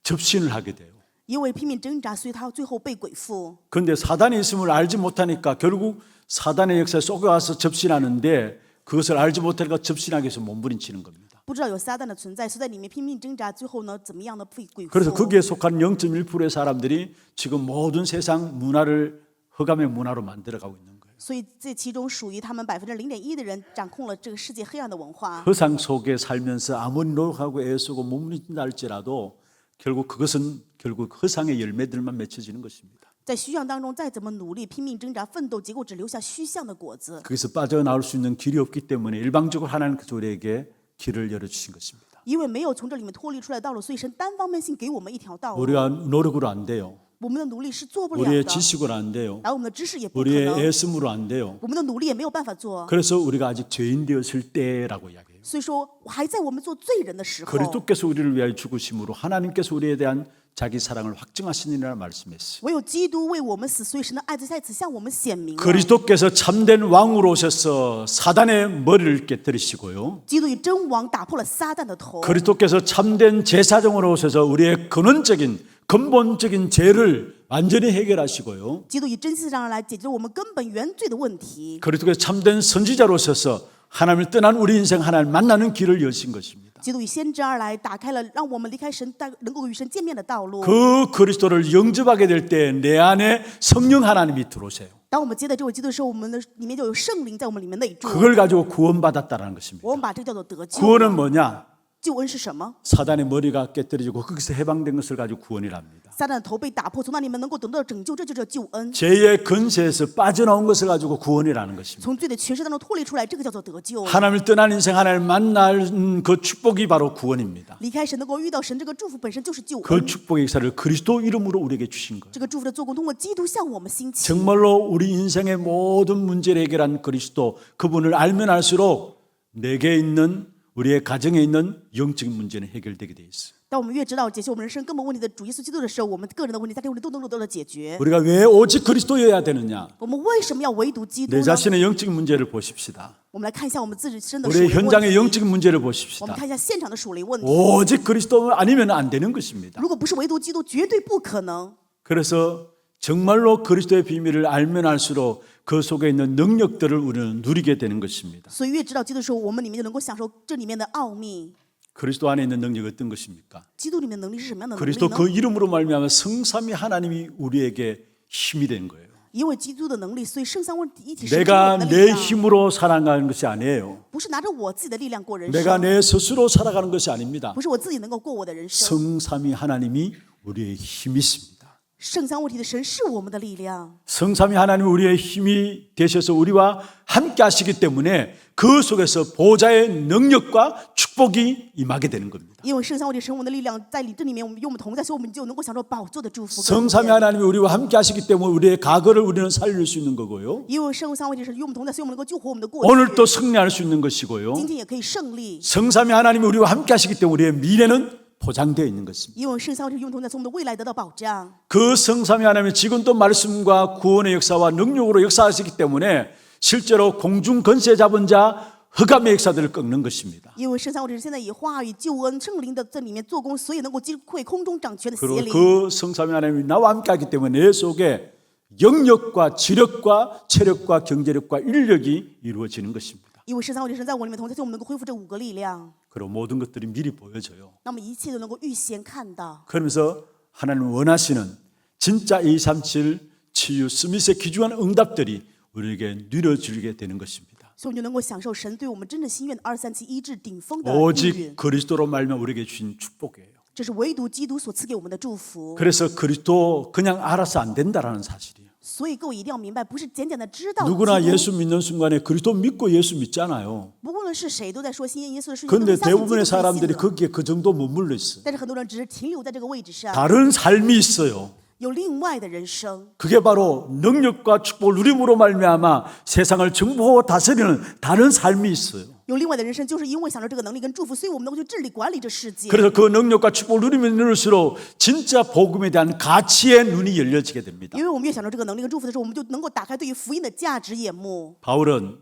접신을 하게 돼요. 因为拼命挣扎，所以他最后被鬼附。 그런데 사단이 있음을 알지 못하니까 결국 사단의 역사에 속아서 접신하는데 그것을 알지 못하니까 접신하기 위해서 몸부림치는 겁니다. 不知道有撒旦的存在，所以在里面拼命挣扎，最后呢，怎么样呢？被鬼附。 그래서 거기에 속한 0.1%의 사람들이 지금 모든 세상 문화를 흑암의 문화로 만들어가고 있는 거예요. 所以这其中属于他们0.1%的人掌控了这个世界黑暗的文化。 허상 속에 살면서 아무리 노력하고 애쓰고 몸부림친다 할지라도 결국 그것은 결국 허상의 열매들만 맺혀지는 것입니다. 在虚像当中，再怎么努力、拼命挣扎、奋斗，结果只留下虚像的果子。 거기서 빠져나올 수 있는 길이 없기 때문에 일방적으로 하나님께서 우리에게 길을 열어주신 것입니다. 因为没有从这里面脱离出来的道路，所以神单方面性给我们一条道路。 우리가 노력으로 안 돼요. 我们的努力是做不了 우리의 的， 지식으로 안 돼요. 然后我们的知识也不可 우리의 能， 애씀으로 안 돼요. 我们的努力也没有办法做。 그래서 우리가 아직 죄인 되었을 때라고 이야기해요. 所以说，我还在我们做罪人的时候， 그리스도께서 우리를 위하여 죽으심으로 하나님께서 우리에 대한 자기 사랑을 확증하시느니라 말씀했어요. 唯有基督为我们死，所以神的爱在此向我们显明了。 그리스도께서 참된 왕으로 오셔서 사단의 머리를 깨뜨리시고요. 基督以真王打破了撒旦的头， 그리스도께서 참된 제사장으로 오셔서 우리의 근원적인 근본적인 죄를 완전히 해결하시고요. 基督以真祭上来解决我们根本原罪的问题。 그리스도께서 참된 선지자로 오셔서 하나님을 떠난 우리 인생 하나님 만나는 길을 여신 것입니다. 基督以先知而来，打开了让我们离开神，能够与神见面的道路。 그 그리스도를 영접하게 될 때 내 안에 성령 하나님이 들어오세요. 当我们接待这位基督的时候，我们的里面就有圣灵在我们里面内住。 그걸 가지고 구원받았다는 것입니다. 我们把这个叫做得救。 구원은 뭐냐? 救恩是什么？ 사단의 머리가 깨뜨려지고 거기서 해방된 것을 가지고 구원이랍니다. 撒旦的头被打破，从那里面能够得到拯救，这就叫救恩。 죄의 근세에서 빠져나온 것을 가지고 구원이라는 것입니다. 从罪的权势当中脱离出来，这个叫做得救。 하나님을 떠난 인생 하나님을 만날 그 축복이 바로 구원입니다. 离开神能够遇到神，这个祝福本身就是救 그 恩。 축복의 역사를 그리스도 이름으로 우리에게 주신 거예요. 这个祝福的做工通过基督向我们兴起。 정말로 우리 인생의 모든 문제를 해결한 그리스도 그분을 알면 알수록 내게 있는 우리의 가정에 있는 영적인 문제는 해결되게 돼 있어요. 当我们越知道解决我们人生根本问题的主耶稣基督的时候，我们个人的问题、家庭问题都能够得到解决。 우리가 왜 오직 그리스도여야 되느냐? 我们为什么要唯独基督 내 呢？ 자신의 영적인 문제를 보십시다. 我们来看一下我们自己身的属 우리의 灵问 현장의 题。 영적인 문제를 我们 보십시다. 看一下现场的属灵问题。 오직 그리스도 아니면 안 되는 것입니다. 如果不是唯独基督，绝对不可能。 그래서 정말로 그리스도의 비밀을 알면 알수록 그 속에 있는 능력들을 우리는 누리게 되는 것입니다. 所以越知道基督的时候，我们里面就能够享受这里面的奥秘。 그리스도 안에 있는 능력이 어떤 것입니까? 基督里面的能力是什么样的能力 그리스도 呢？ 그 이름으로 말미암아 성삼위 하나님이 우리에게 힘이 된 거예요. 因为基督的能力，所以圣三位一体是我 내가 们的力 내 量， 힘으로 살아가는 것이 아니에요. 不是拿着我自己的力量过人 내가 生， 내 스스로 살아가는 것이 아닙니다. 不是我自己能够过我的人生。 성삼위 하나님이 우리의 힘이 있습니다. 圣三位一体的神是我们的力量， 성삼위 하나님이 우리의 힘이 되셔서 우리와 함께 하시기 때문에 그 속에서 보좌의 능력과 축복이 임하게 되는 겁니다. 因为圣三位一体神我们的力量在你这里面，我们与我们同在，所以我们就能够享受宝座的祝福。 성삼위 하나님이 우리와 함께 하시기 때문에 우리의 과거를 우리는 살릴 수 있는 거고요. 因为圣三位一体神与我们同在，所以我们能够救活我们的过去。 오늘 또 승리할 수 있는 것이고요. 今天也可以胜利， 성삼위 하나님이 우리와 함께 하시기 때문에 우리의 미래는 보장되어 있는 것입니다. 因为圣三位一体与我们同在，所以我们的未来得到保障。 그 성삼위 하나님이 지금도 말씀과 구원의 역사와 능력으로 역사하시기 때문에 실제로 공중 권세 잡은 자 흑암의 역사들을 꺾는 것입니다. 因为圣三位一体现在以话语、救恩、圣灵的在里面做工，所以能够击溃空中掌权的邪 그리고 灵。 그 성삼위 하나님이 나와 함께 하기 때문에 내 속에 영력과 지력과 체력과 경제력과 인력이 이루어지는 것입니다. 因为圣三位一体神在我里面同在，所以我们能够恢复这5个力量。 그리고 모든 것들이 미리 보여져요. 那么一切都能够预先看到。 그러면서 하나님 원하시는 진짜 237 치유 스미스의 귀중한 응답들이 우리에게 누려지게 되는 것입니다. 所以我们就能够享受神对我们真正心愿的237医治顶峰的应 오직 允， 그리스도로 말미암아 우리에게 주신 축복이에요. 这是唯独基督所赐给我们的祝福。 그래서 그리스도 그냥 알아서 안 된다라는 사실이에요. 所以各位一定要明白，不是简简的知道基 누구나 督， 예수 믿는 순간에 그리스도 믿고 예수 믿잖아요. 不论是谁都在说信耶稣的事情，都 그런데 是相信基督 대부분의 就信 사람들이 了。 거기에 그 정도 머물러 있어요. 但是很多人只是停留在这个位置上， 다른 삶이 있어요. 有另外的人生， 그게 바로 능력과 축복을 누림으로 말미암아 세상을 정복하고 다스리는 다른 삶이 있어요. 有另外的人生，就是因为享受这个能力跟祝福，所以我们能够去治理管理这世界。 그래서 그 능력과 축복을 누리면 누릴수록 진짜 복음에 대한 가치의 눈이 열려지게 됩니다. 因为我们越享受这个能力跟祝福的时候，我们就能够打开对于福音的价值眼目。 바울은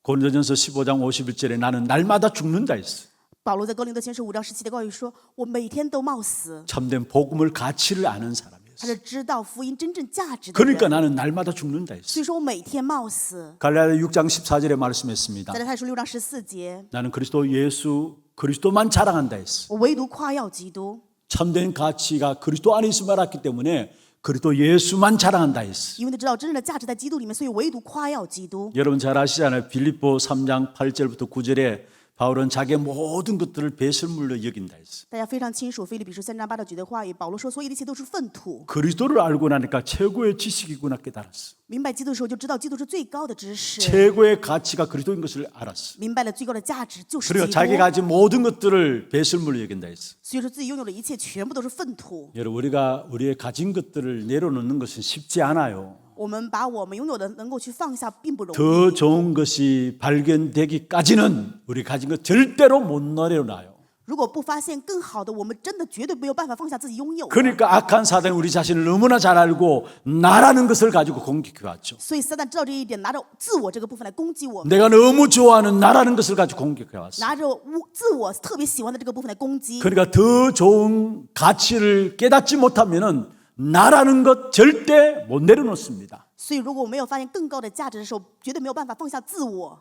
고린도전서 15장 51절에 나는 날마다 죽는다 했어요. 保罗在哥林多前书5章17节告诉说：“我每天都冒死。 참된 복음을 가치를 아는 他 사람이었어요. 是知道福音真正价值的人。 그러니까 나는 날마다 죽는다 所 했어요. 以说我每天冒死。 갈라디아 6장 14절에 말씀했습니다. 在太书6章14节， 나는 그리스도 예수 그리스도만 자랑한다 했어요. 我唯独夸耀基督， 참된 가치가 그리스도 안에 있음을 알았기 때문에 그리스도 예수만 자랑한다 했어요. 因为他知道真正的价值在基督里面，所以唯独夸耀基督。 여러분 잘 아시잖아요. 빌립보 3장 8절부터 9절에 바울은 자기의 모든 것들을 배설물로 여긴다 했어요. 大家非常清楚，腓立比书3章8到9的话语，保罗说，所有的一切都是粪土。 그리스도를 알고 나니까 최고의 지식이구나 깨달았어요. 明白基督的时候，就知道基督是最高的知识， 최고의 가치가 그리스도인 것을 알았어요. 明白了最高的价值就是基 그리고 督。 자기가 가진 모든 것들을 배설물로 여긴다 했어요. 所以说自己拥有的一切全部都是粪土。 여러분 우리가 우리의 가진 것들을 내려놓는 것은 쉽지 않아요. 我们把我们拥有的能够去放下，并不容 더 易。 좋은 것이 발견되기까지는 우리 가진 것 절대로 못 내려놔요. 如果不发现更好的，我们真的绝对没有办法放下自己拥有的。 그러니까 악한 사단이 우리 자신을 너무나 잘 알고 나라는 것을 가지고 공격해 왔죠. 所以撒旦知道这一点，拿着自我这个部分来攻击我们， 내가 너무 좋아하는 나라는 것을 가지고 공격해 왔어요. 拿着自我特别喜欢的这个部分来攻击。 그러니까 더 좋은 가치를 깨닫지 못하면은 나라는 것 절대 못 내려놓습니다. 所以如果我没有发现更高的价值的时候，绝对没有办法放下自我。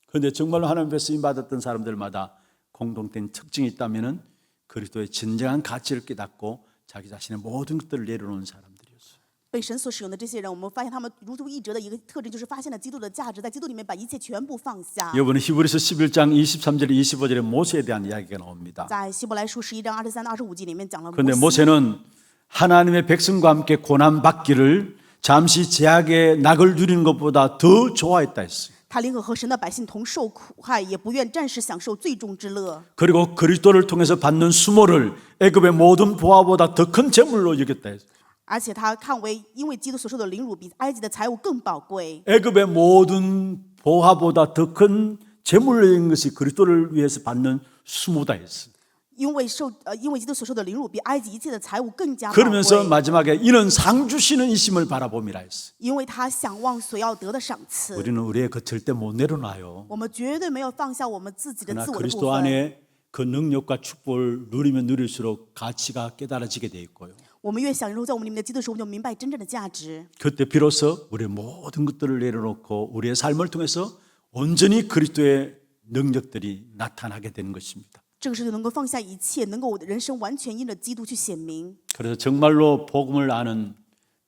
그런데 정말로 하나님 앞에 쓰임 받았던 사람들마다 공동된 특징이 있다면은 그리스도의 진정한 가치를 깨닫고 자기 자신의 모든 것들을 내려놓은 사람들이었어요. 被神所使用的这些人，我们发现他们如出一辙的一个特征，就是发现了基督的价值，在基督里面把一切全部放下。 이번에 히브리서 11장 23절 25절에 모세에 대한 이야기가 나옵니다. 在希伯来书11章23到25节里面讲了 그런데 摩西， 모세는 하나님의 백성과 함께 고난 받기를 잠시 제약의 낙을 누리는 것보다 더 좋아했다 했어요. 他宁可和神的百姓同受苦害，也不愿暂时享受最终之乐。 그리고 그리스도를 통해서 받는 수모를 애굽의 모든 보화보다 더 큰 재물로 여겼다 했어요. 而且他看为因为基督所受的凌辱比埃及的财物更宝贵， 애굽의 모든 보화보다 더 큰 재물로 여긴 것이 그리스도를 위해서 받는 수모다 했어요. 因为基督所受的凌辱比埃及一切的财物更加宝 그러면서 贵， 마지막에 이는 상 주시는 이심을 바라봄이라 했어요. 因为他想望所要得的赏赐。 우리는 우리의 그 절대 못 내려놔요. 我们绝对没有放下我们自己的 그러나 自我的部 그리스도 分。 안에 그 능력과 축복을 누리면 누릴수록 가치가 깨달아지게 돼 있고요. 我们越享受在我们里面的基督的时候，我们就明白真正的价值。 그때 비로소 우리의 모든 것들을 내려놓고 우리의 삶을 통해서 온전히 그리스도의 능력들이 나타나게 되는 것입니다. 这个时候能够放下一切，能够人生完全因着基督去显明。 그래서 정말로 복음을 아는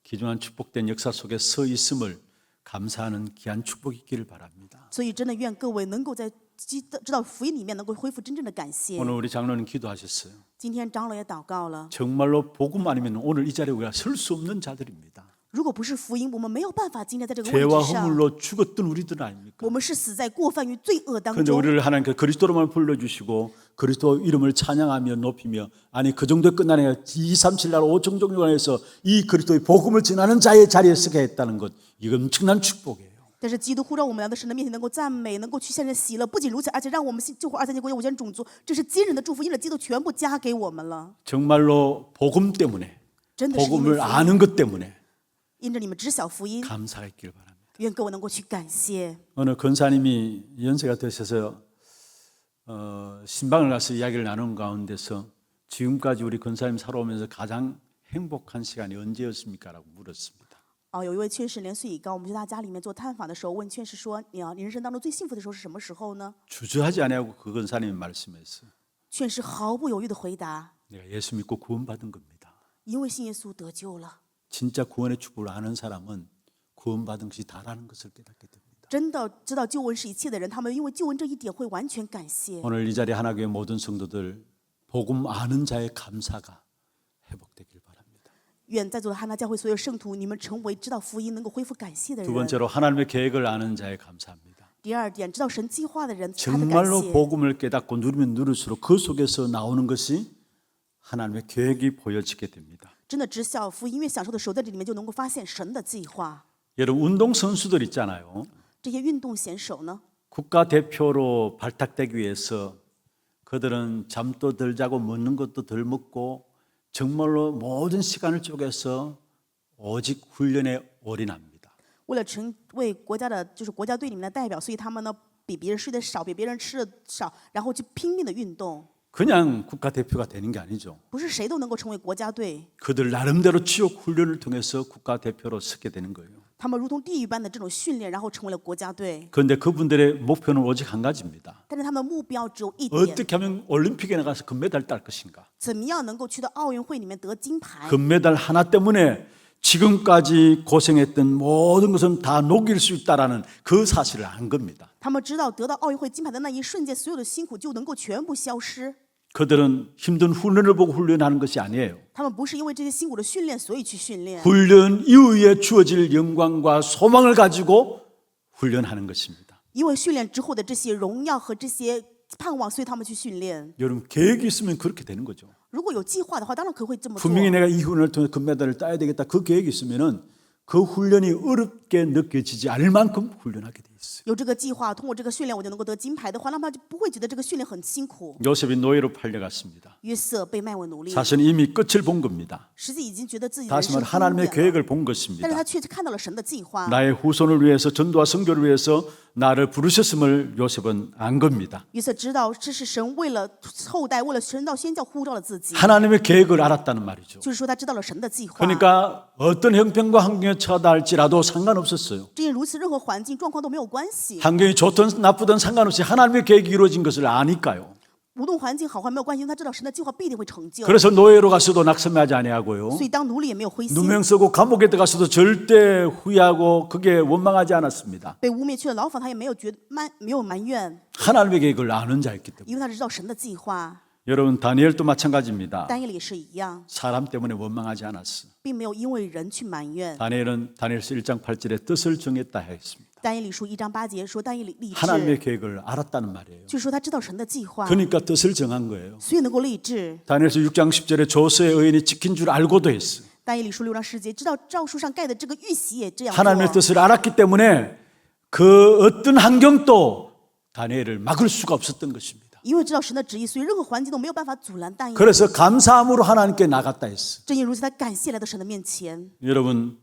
귀중한 축복된 역사 속에 서 있음을 감사하는 귀한 축복이 있기를 바랍니다. 所以真的愿各位能够在知道福音里面能够恢复真正的感谢。 오늘 우리 장로님 기도하셨어요. 今天长老也祷告了， 정말로 복음 아니면 오늘 이 자리에 우리가 설 수 없는 자들입니다. 如果不是福音，我们没有办法今天在这个位 죄와 置上。 허물로 죽었던 우리들 아닙니까? 我们是死在过犯与罪恶当 그런데 中。 우리를 하나님께 그리스도로만 불러주시고 그리스도 이름을 찬양하며 높이며 아니 그 정도에 끝나는 게 아니라 2, 3, 7날 5종 종류관에서 이 그리스도의 복음을 전하는 자의 자리에 서게 했다는 것 이건 엄청난 축복이에요. 但是基督呼召我们来到神的面前，能够赞美，能够去献上喜乐。不仅如此，而且让我们救活2、3千国家、5千种族，这是惊人的祝福，因为基督全部加给我们了。 정말로 복음 때문에 真的是因为 복음을 福音， 아는 것 때문에 因着你们知晓福音， 감사가 있기를 바랍니다. 愿各位能够去感谢。 어느 권사님이 연세가 드셔서 신방을 가서 이야기를 나누는 가운데서 지금까지 우리 권사님 살아오면서 가장 행복한 시간이 언제였습니까? 라고 물었습니다. 有一位劝士年岁已高，我们去他家里面做探访的时候，问劝士说：“你人生当中最幸福的时候是什么时候呢 주저하지 아니하고 그 권사님이 말씀했어요. ？”劝士毫不犹豫地回答 내가 예수 믿고 구원받은 겁니다. ：“因为信耶稣得救了。 진짜 구원의 축복을 아는 사람은 구원받은 것이 다라는 것을 깨닫게 됩니다. 真的知道救恩是一切的人，他们因为救恩这一点会完全感谢。 오늘 이 자리에 하나교회 모든 성도들 복음 아는 자의 감사가 회복되길 바랍니다. 愿在座的哈拿教会所有圣徒，你们成为知道福音能够恢复感谢的 두 人。 번째로 하나님의 계획을 아는 자의 감사합니다. 第二点，知道神计划的人，他的感 정말로 谢。 복음을 깨닫고 누리면 누릴수록 그 속에서 나오는 것이 하나님의 계획이 보여지게 됩니다. 真的知晓福音，越享受的时候，在这里面就能够发现神的计划。 여러분 운동 선수들 있잖아요. 这些运动选手呢， 국가대표로 발탁되기 위해서 그들은 잠도 덜 자고 먹는 것도 덜 먹고 정말로 모든 시간을 쪼개서 오직 훈련에 올인합니다. 为了成为国家的，就是国家队里面的代表，所以他们呢比别人睡得少，比别人吃的少，然后去拼命的运动。 그냥 국가대표가 되는 게 아니죠. 不是谁都能够成为国家队， 그들 나름대로 지옥 훈련을 통해서 국가대표로 서게 되는 거예요. 他们如同地狱般的这种训练，然后成为了国家队。 그런데 그분들의 목표는 오직 한 가지입니다. 但是他们的目标只有一点： 어떻게 하면 올림픽에 나가서 금메달 딸 것인가? 怎么样能够去到奥运会里面得金牌？ 금메달 하나 때문에 지금까지 고생했던 모든 것은 다 녹일 수 있다라는 그 사실을 안 겁니다. 他们知道得到奥运会金牌的那一瞬间，所有的辛苦就能够全部消失。 그들은 힘든 훈련을 보고 훈련하는 것이 아니에요. 他们不是因为这些辛苦的训练所以去训练， 훈련 이후에 주어질 영광과 소망을 가지고 훈련하는 것입니다. 因为训练之后的这些荣耀和这些盼望，所以他们去训练。 여러분 계획이 있으면 그렇게 되는 거죠. 如果有计划的话，当然可会这么做。 분명히 내가 이 훈련을 통해 금메달을 따야 되겠다 그 계획이 있으면은 그 훈련이 어렵게 느껴지지 않을 만큼 훈련하게 돼 있어요. 有这个计划，通过这个训练我就能够得金牌的话，那么就不会觉得这个训练很辛苦。 요셉이 노예로 팔려갔습니다. 约瑟被卖为奴隶， 사실은 이미 끝을 본 겁니다. 实际已经觉得自己的人 다시 生 말해 终 하나님의 点了， 계획을 본 但 것입니다. 是他却看到了神的计划。 나의 후손을 위해서 전도와 선교를 위해서 나를 부르셨음을 요셉은 안 겁니다. 约瑟知道这是神为了后代，为了神道宣教呼召了自己， 하나님의 계획을 알았다는 말이죠. 就是说他知道了神的计划。 그러니까 어떤 형편과 환경에 처하다 할지라도 상관없었어요. 这些如此任何环境状况都没有关系。 환경이 좋든 나쁘든 상관없이 하나님의 계획이 이루어진 것을 아니까요. 无论环境好坏没有关系，因为他知道神的计划必定会成就。 그래서 노예로 가서도 낙심하지 아니하고요. 所以当奴隶也没有灰心， 누명 쓰고 감옥에 들어가서도 절대 후회하고 그게 원망하지 않았습니다. 被污蔑去了牢房，他也没有没有埋怨， 하나님의 계획을 아는 자였기 때문에. 因为他知道神的计划。 여러분 다니엘도 마찬가지입니다. 但以理也是一样， 사람 때문에 원망하지 않았어. 并没有因为人去埋怨。 다니엘은 다니엘서 1장 8절에 뜻을 정했다 했습니다. 但以理书1章8节说，但以理立 하나님의 志， 계획을 알았다는 말이에요. 就是说他知道神的计划， 그러니까 뜻을 정한 거예요. 所以能够立志。 다니엘서 6장 10절에 조서의 의인이 지킨 줄 알고도 했어. 但以理书6章10节，知道诏书上盖的这个玉玺也这样 하나님의 做， 뜻을 알았기 때문에 그 어떤 환경도 다니엘을 막을 수가 없었던 것입니다. 因为知道神的旨意，所以任何环境都没有办法阻拦但以理。 그래서 감사함으로 하나님께 나갔다 했어. 正因如此，他感谢来到神的面前。 여러분,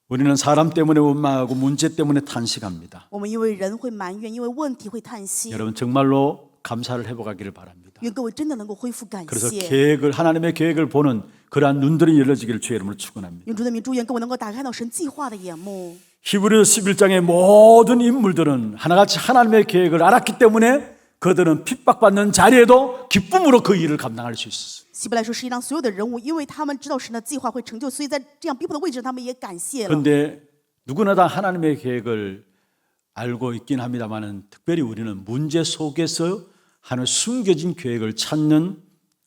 우리는 사람 때문에 원망하고 문제 때문에 탄식합니다. 我们因为人会埋怨，因为问题会叹息。 여러분 정말로 감사를 회복하기를 바랍니다. 愿各位真的能够恢复感 그래서 谢。 하나님의 계획을 보는 그러한 눈들이 열려지기를 주의 이름으로 축원합니다. 用主的名祝愿各位能够打开到神计划的眼目。 히브리서 11장의 모든 인물들은 하나같이 하나님의 계획을 알았기 때문에 그들은 핍박받는 자리에도 기쁨으로 그 일을 감당할 수 있었어요. 希伯来书11章所有的人物，因为他们知道神的计划会成就，所以在这样逼迫的位置，他们也感谢了。 그런데 누구나 다 하나님의 계획을 알고 있긴 합니다만은 특별히 우리는 문제 속에서 하나님의 숨겨진 계획을 찾는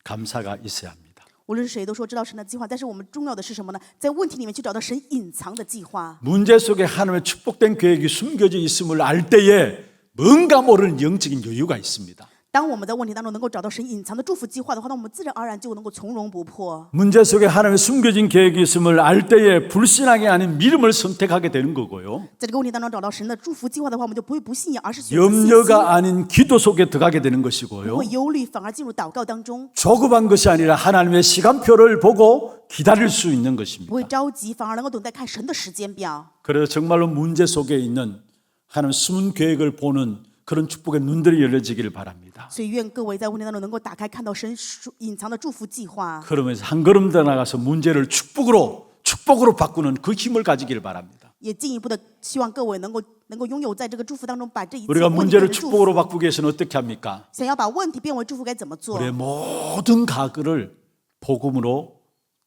감사가 있어야 합니다. 无论是谁都说知道神的计划，但是我们重要的是什么呢？在问题里面去找到神隐藏的计划。 문제 속에 하나님의 축복된 계획이 숨겨져 있음을 알 때에 뭔가 모르는 영적인 여유가 있습니다. 当我们在问题当中能够找到神隐藏的祝福计划的话，那我们自然而然就能够从容不迫。 문제 속에 하나님의 숨겨진 계획이 있음을 알 때에 불신앙이 아닌 믿음을 선택하게 되는 거고요. 在这个问题当中找到神的祝福计划的话，我们就不会不信仰，而是选择信心， 염려가 아닌 기도 속에 들어가게 되는 不 것이고요. 会忧虑，反而进入祷告当中， 조급한 것이 아니라 하나님의 시간표를 보고 기다릴 수 있는 不会 것입니다. 着急，反而能够等待看神的时间表。 그래서 정말로 문제 속에 있는 하나님 숨은 계획을 보는 그런 축복의 눈들이 열려지기를 바랍니다. 所以愿各位在问题当中能够打开，看到神隐藏的祝福计划， 그러면서 한 걸음 더 나가서 문제를 축복으로 바꾸는 그 힘을 가지기를 바랍니다. 也进一步的希望各位能够拥有在这个祝福当中把这一切 우리가 问题变 문제를 成祝 축복으로 福。 바꾸기 위해서는 어떻게 합니까? 想要把问题变为祝福该怎么做？ 우리의 모든 과거를 복음으로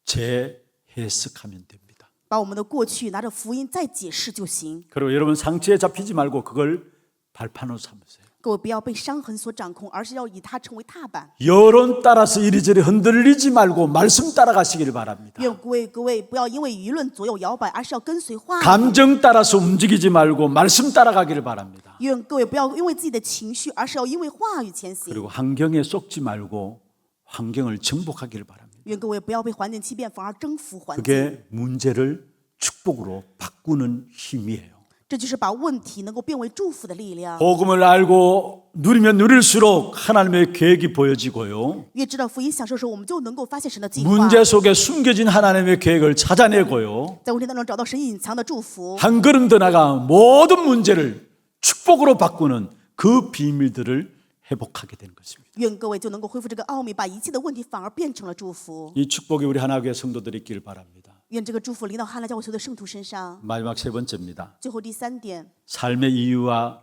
재해석하면 됩니다. 把我们的过去拿着福音再解释就行。 그리고 여러분 상처에 잡히지 말고 그걸 발판으로 삼으세요. 各位不要被伤痕所掌控，而是要以它成为踏板。 여론 따라서 이리저리 흔들리지 말고 말씀 따라가시기를 바랍니다. 愿各位不要因为舆论左右摇摆，而是要跟随话语。 감정 따라서 움직이지 말고 말씀 따라가기를 바랍니다. 愿各位不要因为自己的情绪，而是要因为话语前行。 그리고 환경에 속지 말고 환경을 정복하기를 바랍니다. 愿各位不要被环境欺骗，反而征服环境。 그게 문제를 축복으로 바꾸는 힘이에요. 这就是把问题能够变为祝福的力量。 복음을 알고 누리면 누릴수록 하나님의 계획이 보여지고요. 越知道福音享受的时候，我们就能够发现神的计划。 문제 속에 숨겨진 하나님의 계획을 찾아내고요. 在问题当中找到神隐藏的祝福， 한 걸음 더 나가 모든 문제를 축복으로 바꾸는 그 비밀들을 회복하게 되는 것입니다. 愿各位就能够恢复这个奥秘，把一切的问题反而变成了祝福。 이 축복이 우리 하나교회 성도들이 있기를 바랍니다. 愿这个祝福临到哈拿教会所有的圣徒身上。 마지막 세 번째입니다. 最后第3点， 삶의 이유와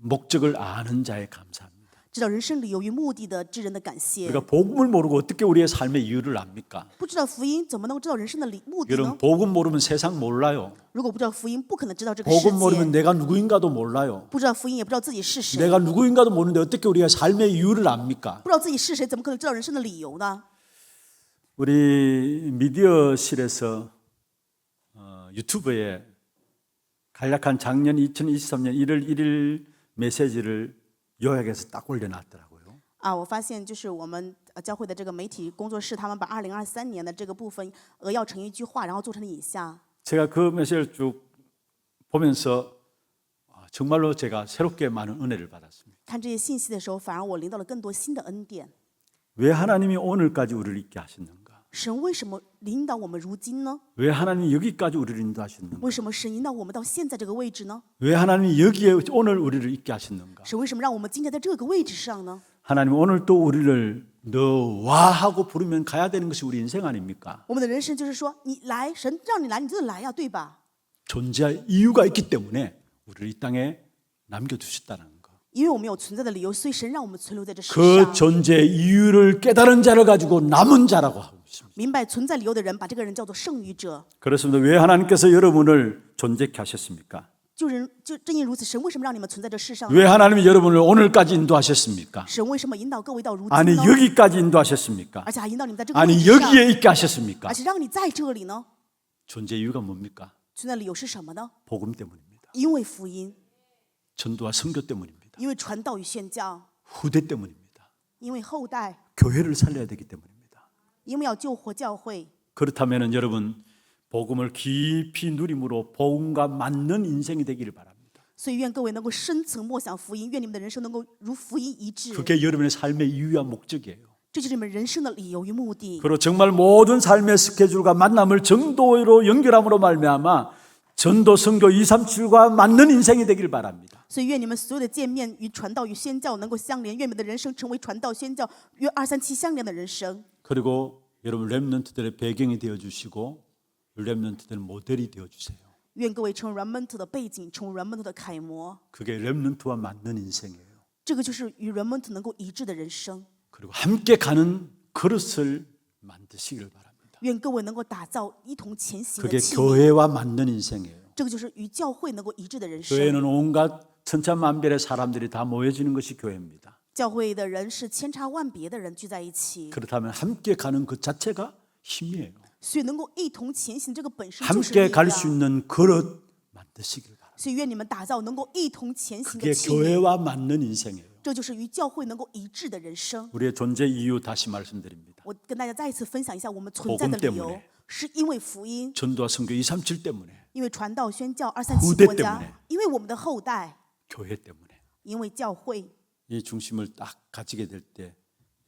목적을 아는 자의 감사합니다. 知道人生理由与目的的知人的感谢。 우리가 복음을 모르고 어떻게 우리의 삶의 이유를 압니까? 不知道福音，怎么能够知道人生的目的 여러분 呢？ 복음 모르면 세상 몰라요. 如果不知道福音，不可能知道这个世 복음 모르면 界。 내가 누구인가도 몰라요. 不知道福音，也不知道自己是谁。 내가 누구인가도 모르는데 어떻게 우리가 삶의 이유를 압니까? 不知道自己是谁，怎么可能知道人生的理由呢？ 우리 미디어실에서 유튜브에 간략한 작년 2023년 1월 1일 메시지를 요약해서 딱 올려놨더라고요. 我发现就是我们教会的这个媒体工作室，他们把2023年的这个部分扼要成一句话，然后做成了以下。 제가 그 메시지를 쭉 보면서 정말로 제가 새롭게 많은 은혜를 받았습니다. 看这些信息的时候，反而我领到了更多新的恩典。 왜 하나님이 오늘까지 우리를 있게 하셨는가? 神为什么领导我们如今呢？ 왜 하나님이 여기까지 우리를 인도하셨는가? 为什么神引导我们到现在这个位置呢？ 왜 하나님이 여기에 오늘 우리를 있게 하셨는가? 神为什么让我们今天在这个位置上呢？ 하나님 오늘 또 우리를 너 와 하고 부르면 가야 되는 것이 우리 인생 아닙니까? 我们的人生就是说，你来，神让你来，你就来呀，对吧？ 존재할 이유가 있기 때문에 우리를 이 땅에 남겨두셨다는 거. 因为我们有存在的理由，所以神让我们存留在这世 그 上。 존재 이유를 깨달은 자를 가지고 남은 자라고 하고 있습니다. 明白存在理由的人，把这个人叫做剩余者。 그렇습니다. 왜 하나님께서 여러분을 존재케 하셨습니까? 就正因如此，神为什么让你们存在这世上？ 왜 하나님이 여러분을 오늘까지 인도하셨습니까? 神为什么引导各位到如今 아니 呢？ 여기까지 인도하셨습니까? 而且还引导你们在这个位 아니 置上， 여기에 있게 하셨습니까? 而且让你在这里呢？ 존재 이유가 뭡니까? 存在理由是什么呢？ 복음 때문입니다. 因为福音， 전도와 선교 때문입니다. 因为传道与宣教， 후대 때문입니다. 因为后代， 교회를 살려야 되기 때문입니다. 因为要救活教会。 그렇다면 여러분 복음을 깊이 누림으로 복음과 맞는 인생이 되기를 바랍니다. 所以愿各位能够深层默想福音，愿你们的人生能够如福音一致。 그게 여러분의 삶의 이유와 목적이에요. 这就是你们人生的理由与目的。 그리고 정말 모든 삶의 스케줄과 만남을 전도로 연결함으로 말미암아 전도 선교 237과 맞는 인생이 되길 바랍니다. 所以愿你们所有的见面与传道与宣教能够相连，愿你们的人生成为传道宣教约237相连的人生。 그리고 여러분 렘넌트들의 배경이 되어 주시고 렘넌트들의 모델이 되어 주세요. 愿各位成为 Remnant 的背景，成为 Remnant 的楷模。 그게 렘넌트와 맞는 인생이에요. 这个就是与 Remnant 能够一致的人生。 그리고 함께 가는 그릇을 만드시길 바랍니다. 愿各位能够打造一同前行的 그게 器皿。 교회와 맞는 인생이에요. 这个就是与教会能够一致的人生。 교회는 온갖 천차만별의 사람들이 다 모여지는 것이 교회입니다. 教会的人是千差万别的人聚在一起， 그렇다면 함께 가는 그 자체가 힘이에요. 所以能够一同前行，这个本身就是 함께 力 갈 수 量。 있는 그릇 만드시길 바랍니다. 所以愿你们打造能够一同前行 그게 的器皿， 교회와 맞는 인생이에요. 这就是与教会能够一致的人生。 우리의 존재 이유 다시 말씀드립니다. 我跟大家再一次分享一下我们存在的理 복음 由 때문에 ，是因为福音， 전도와 선교 237 때문에, 因为传道宣教 후대 237国家 때문에 ，因为我们的后代， 교회 때문에. 因为教会。 이 중심을 딱 가지게 될 때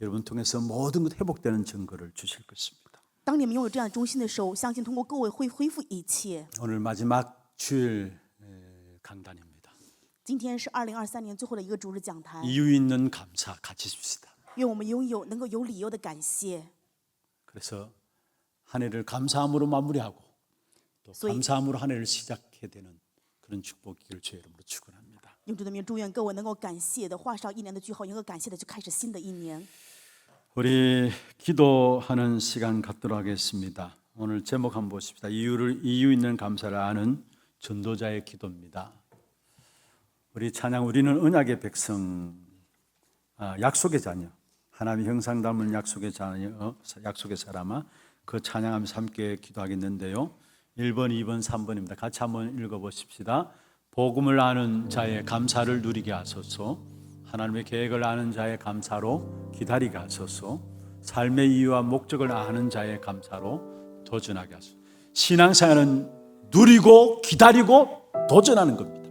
여러분 통해서 모든 것 회복되는 증거를 주실 것입니다. 当你们拥有这样的中心的时候，相信通过各位会恢复一切。 오늘 마지막 주일 강단입니다. 今天是2023年最后的一个主日讲坛， 이유 있는 감사 가지십시다. 愿我们拥有能够有理由的感谢。 그래서 한 해를 감사함으로 마무리하고 또 소위- 감사함으로 한 해를 시작해야 되는 그런 축복이기를 주의 이름으로 축원합니다. 用主的名祝愿各位能够感谢的画上一年的句号，能够感谢的就开始新的一年。 우리 기도하는 시간 갖도록 하겠습니다. 오늘 제목 한번 보십시다. 이유 있는 감사를 아는 전도자의 기도입니다. 우리 찬양 우리는 언약의 백성, 약속의 자녀, 하나님의 형상 닮은 약속의 자녀, 약속의 사람아, 그 찬양하면서 함께 기도하겠는데요. 1번, 2번, 3번입니다. 같이 한번 읽어보십시다. 복음을 아는 자의 감사를 누리게 하소서. 하나님의 계획을 아는 자의 감사로 기다리게 하소서. 삶의 이유와 목적을 아는 자의 감사로 도전하게 하소서. 신앙생활은 누리고 기다리고 도전하는 겁니다.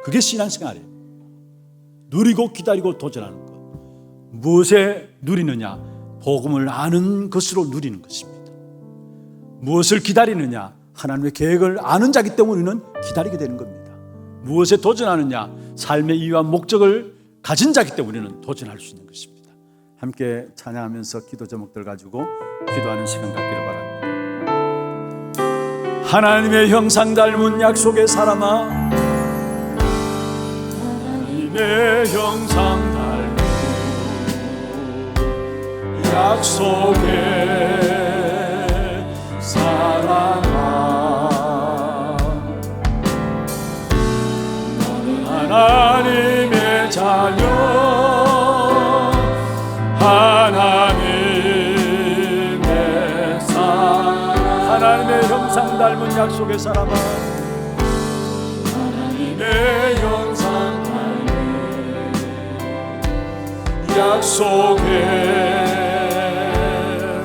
그게 신앙생활이에요. 누리고 기다리고 도전하는 것. 무엇에 누리느냐? 복음을 아는 것으로 누리는 것입니다. 무엇을 기다리느냐? 하나님의 계획을 아는 자기 때문에 우리는 기다리게 되는 겁니다. 무엇에 도전하느냐? 삶의 이유와 목적을 가진 자기 때문에 우리는 도전할 수 있는 것입니다. 함께 찬양하면서 기도 제목들 가지고 기도하는 시간 갖기를 바랍니다. 하나님의 형상 닮은 약속의 사람아, 하나님의 형상 닮은 약속의 사랑아, 너는 하나님의 자녀, 하나님의 사랑, 하나님의 형상 닮은 약속의 사람아, 하나님의 형상 닮은 약속의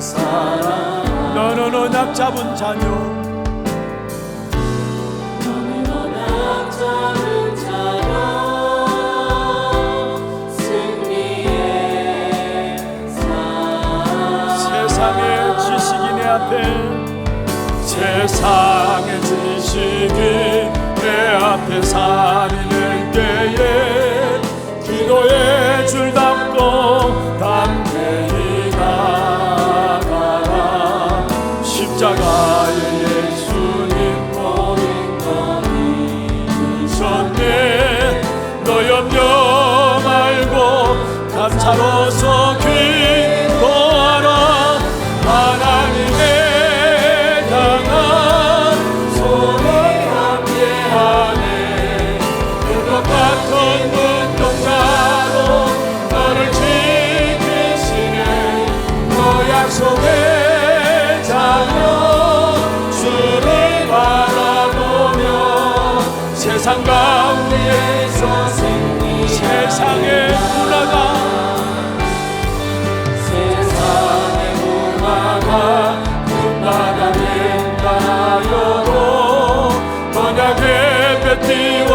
사랑, 너는 언약 잡은 자녀, 너는 언약 잡은 자녀, 승리의 사랑. 세상의 지식이 내 앞에, 세상의 지식이 내 앞에 살이는 때에 기도의 줄 잡고 담대히 나가라. 십자가의 예수님 보인 너니 주셨네. 세상 가운데에서 세상의 문화가 군마가 된다여도 언약의 배 띄워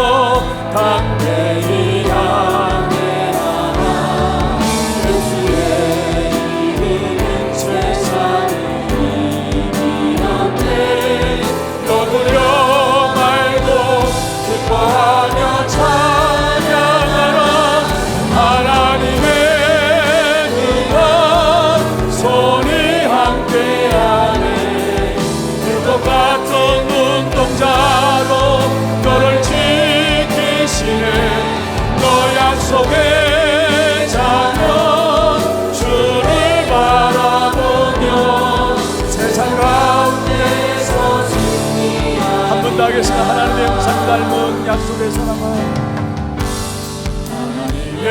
담대히 향해 하라. 예수의 이름은 세상을 이기는데 너무려 말고 기뻐하며 찬양하라. 하나님의 능한 손이 함께하네. 불꽃 같은 눈동자로 너를 지키시네. 너 약속의 자녀 주를 바라보며 세상 가운데서 승리하리. 한 번 더 하겠습니다. 하나님의 형상 닮은 약속의 사람아, 하나님의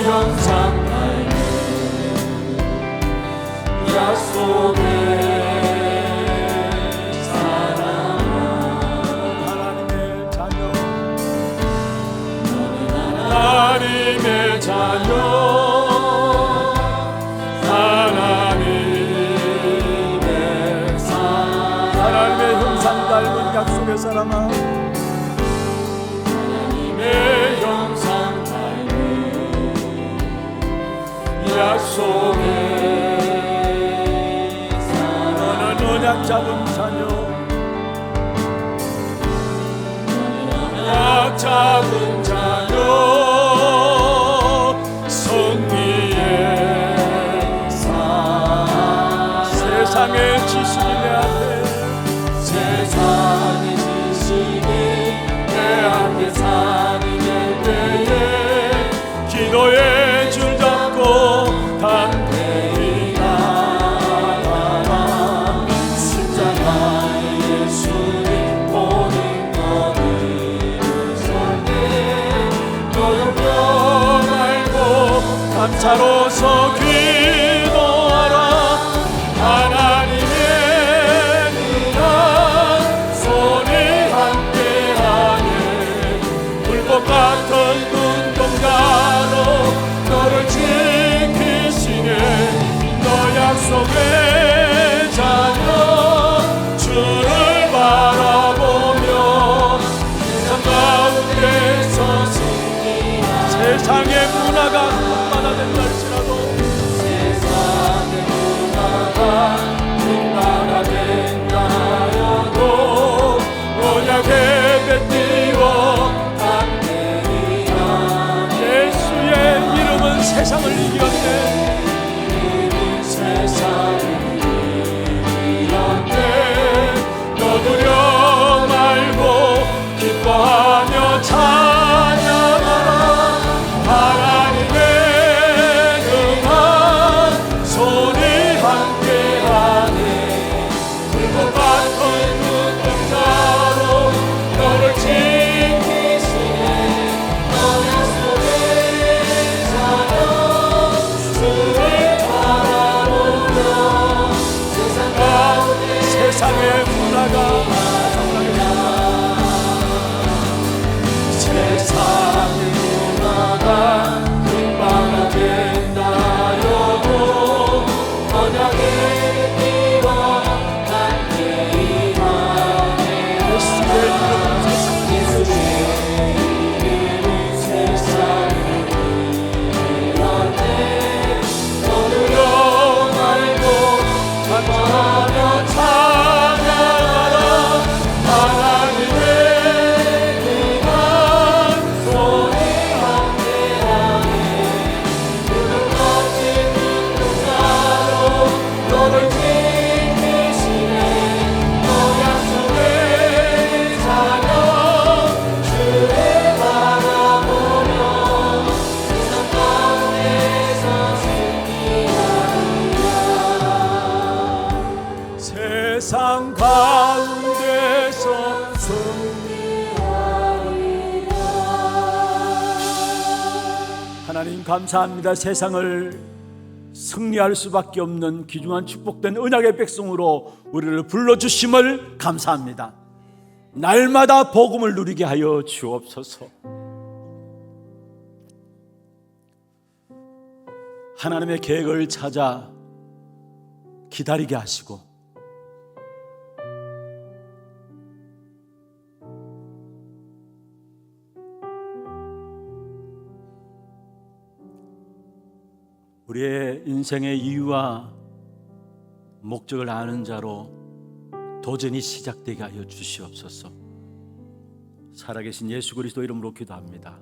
형상 닮은 약속의 하나님의 자녀, 하나님의 자녀, 하나님의 하나님의 형상 닮은 약속의 사람아, 하나님의 형상 닮은 약속의 사람. 너는 언약 잡은 자녀, 언약 잡은 자녀, 승리의 삶. 세상의 지식이 내 앞에, 세상의 지식이 내 앞에 산이 될 때에 기도의 줄 잡고 담대히 나아가라. 십자가의 예수님 모든 것 이루셨네. 너는 말고 감사로서 기도하라. 하나님의 능한 손이 함께하네. 불꽃 같은 눈동자로 너를 지키시네. 너 약속의 자녀 주를 바라보며 세상 가운데서 승리하리. 세상의 문화가 군마가 된다 할지라도, 세상의 문화가 군마가 된다 하여도 언약의 배 띄워 담대히 향해. 예수의 이름은 세상을 이겼네. 세상을 이겼네. 너 두려 말고 기뻐하며 찬양하라. 하나님의 능한 손이 함께하네. 불꽃 같은 눈동자로 너를 지키시네. 너 약속의 자녀 주를 바라보며 세상 가운데 세상의 문화가 세상의 문화가 금방가 된다여도 언약의 띠와 함께히 하네. 예수의 이름은 세상을 이겼네. 너무려 말고 감사하며 찬양하라. 하나님의 능한 손이 함께하네. 불꽃 같은 눈동자로 너를 지키시네. 너 약속의 자녀 주를 바라보며 세상 가운데서 승리하리라. 세상 가운데서 승리하리라. 하나님 감사합니다. 세상을 승리할 수밖에 없는 귀중한 축복된 언약의 백성으로 우리를 불러주심을 감사합니다. 날마다 복음을 누리게 하여 주옵소서. 하나님의 계획을 찾아 기다리게 하시고 우리의 인생의 이유와 목적을 아는 자로 도전이 시작되게 하여 주시옵소서. 살아계신 예수 그리스도 이름으로 기도합니다.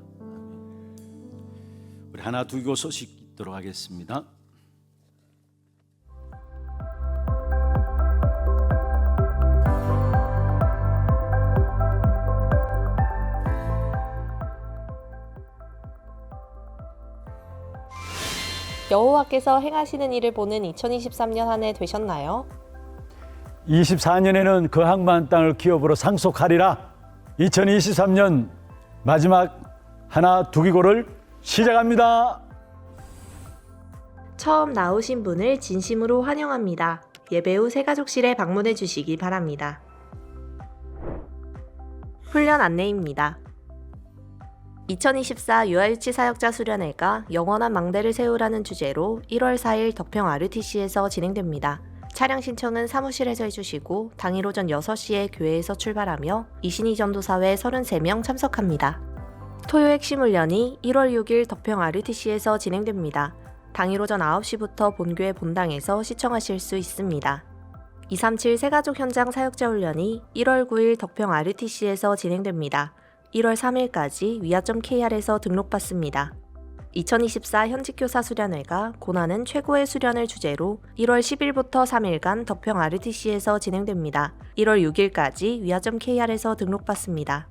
우리 하나 두고 소식 듣도록 하겠습니다. 여호와께서 행하시는 일을 보는 2023년 한 해 되셨나요? 24년에는 그 항만 땅을 기업으로 상속하리라. 2023년 마지막 하나 두기고를 시작합니다. 처음 나오신 분을 진심으로 환영합니다. 예배 후 새가족실에 방문해 주시기 바랍니다. 훈련 안내입니다. 2024 유아유치 사역자 수련회가 영원한 망대를 세우라는 주제로 1월 4일 덕평 RUTC에서 진행됩니다. 차량 신청은 사무실에서 해주시고 당일 오전 6시에 교회에서 출발하며 이신희 전도사 외 33명 참석합니다. 토요 핵심 훈련이 1월 6일 덕평 RUTC에서 진행됩니다. 당일 오전 9시부터 본교회 본당에서 시청하실 수 있습니다. 237 새가족 현장 사역자 훈련이 1월 9일 덕평 RUTC에서 진행됩니다. 1월 3일까지 위아.kr에서 등록받습니다. 2024 현직교사 수련회가 고난은 최고의 수련을 주제로 1월 10일부터 3일간 덕평 RUTC에서 진행됩니다. 1월 6일까지 위아.kr에서 등록받습니다.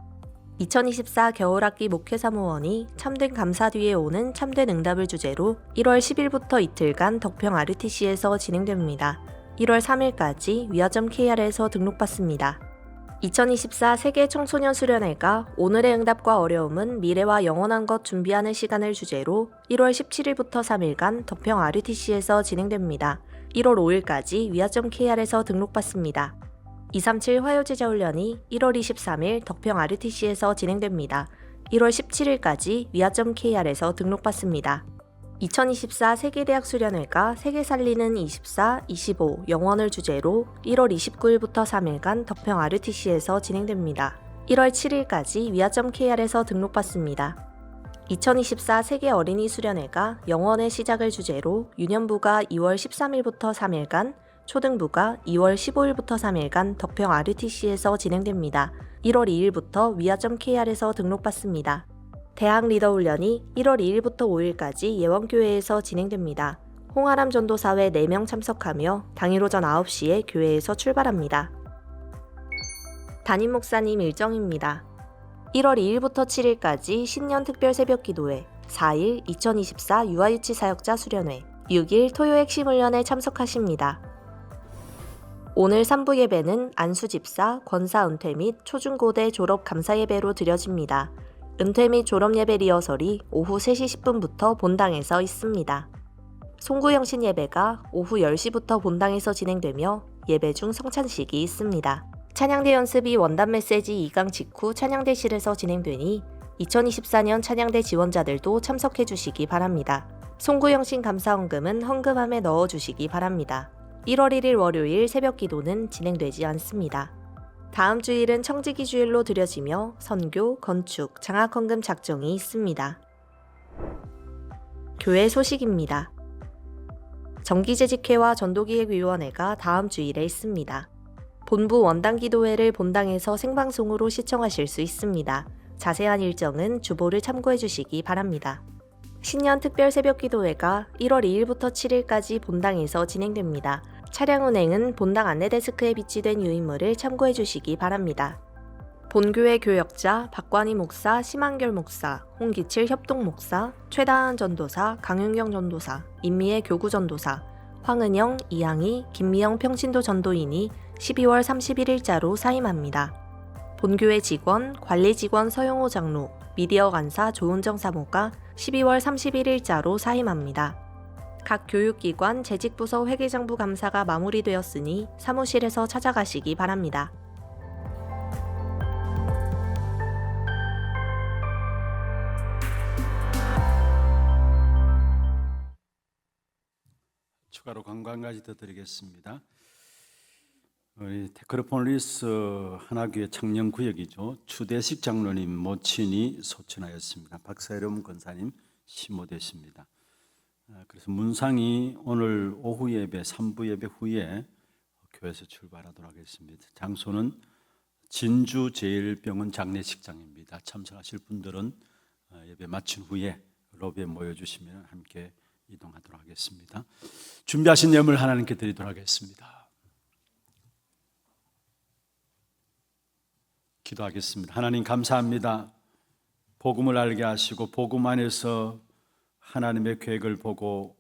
2024 겨울학기 목회사무원이 참된 감사 뒤에 오는 참된 응답을 주제로 1월 10일부터 이틀간 덕평 RUTC에서 진행됩니다. 1월 3일까지 위아.kr에서 등록받습니다. 2024 세계 청소년 수련회가 오늘의 응답과 어려움은 미래와 영원한 것 준비하는 시간을 주제로 1월 17일부터 3일간 덕평 RUTC에서 진행됩니다. 1월 5일까지 위아.kr에서 등록받습니다. 237 화요제자 훈련이 1월 23일 덕평 RUTC에서 진행됩니다. 1월 17일까지 위아.kr에서 등록받습니다. 2024 세계대학 수련회가 세계 살리는 24, 25 영원을 주제로 1월 29일부터 3일간 덕평 RUTC에서 진행됩니다. 1월 7일까지 위아.kr에서 등록받습니다. 2024 세계 어린이 수련회가 영원의 시작을 주제로 유년부가 2월 13일부터 3일간, 초등부가 2월 15일부터 3일간 덕평 RUTC에서 진행됩니다. 1월 2일부터 위아.kr에서 등록받습니다. 대학 리더 훈련이 1월 2일부터 5일까지 예원교회에서 진행됩니다. 홍아람 전도사 외 4명 참석하며 당일 오전 9시에 교회에서 출발합니다. 담임 목사님 일정입니다. 1월 2일부터 7일까지 신년 특별 새벽 기도회, 4일 2024 유아유치 사역자 수련회, 6일 토요 핵심 훈련에 참석하십니다. 오늘 3부 예배는 안수집사, 권사 은퇴 및 초중고대 졸업 감사 예배로 드려집니다. 은퇴 및 졸업 예배 리허설이 오후 3시 10분부터 본당에서 있습니다. 송구영신 예배가 오후 10시부터 본당에서 진행되며 예배 중 성찬식이 있습니다. 찬양대 연습이 원단 메시지 2강 직후 찬양대실에서 진행되니 2024년 찬양대 지원자들도 참석해 주시기 바랍니다. 송구영신 감사헌금은 헌금함에 넣어주시기 바랍니다. 1월 1일 월요일 새벽 기도는 진행되지 않습니다. 다음 주일은 청지기 주일로 드려지며 선교, 건축, 장학헌금 작정이 있습니다. 교회 소식입니다. 정기재직회와 전도기획위원회가 다음 주일에 있습니다. 본부 원당기도회를 본당에서 생방송으로 시청하실 수 있습니다. 자세한 일정은 주보를 참고해 주시기 바랍니다. 신년 특별 새벽기도회가 1월 2일부터 7일까지 본당에서 진행됩니다. 차량 운행은 본당 안내데스크에 비치된 유인물을 참고해 주시기 바랍니다. 본교회 교역자 박관희 목사, 심한결 목사, 홍기칠 협동 목사, 최다한 전도사, 강윤경 전도사, 임미애 교구 전도사, 황은영, 이항희, 김미영 평신도 전도인이 12월 31일자로 사임합니다. 본교회 직원, 관리 직원 서영호 장로, 미디어 간사 조은정 사모가 12월 31일자로 사임합니다. 각 교육기관 재직부서 회계장부 감사가 마무리되었으니 사무실에서 찾아가시기 바랍니다. 추가로 관광까지 더 드리겠습니다. 우리 테크로폴리스 하나교회 청년구역이죠. 추대식 장로님 모친이 소천하였습니다. 박세롬 권사님 시모되십니다. 그래서 문상이 오늘 오후 예배 3부 예배 후에 교회에서 출발하도록 하겠습니다. 장소는 진주제일병원 장례식장입니다. 참석하실 분들은 예배 마친 후에 로비에 모여주시면 함께 이동하도록 하겠습니다. 준비하신 예물 하나님께 드리도록 하겠습니다. 기도하겠습니다. 하나님 감사합니다. 복음을 알게 하시고 복음 안에서 하나님의 계획을 보고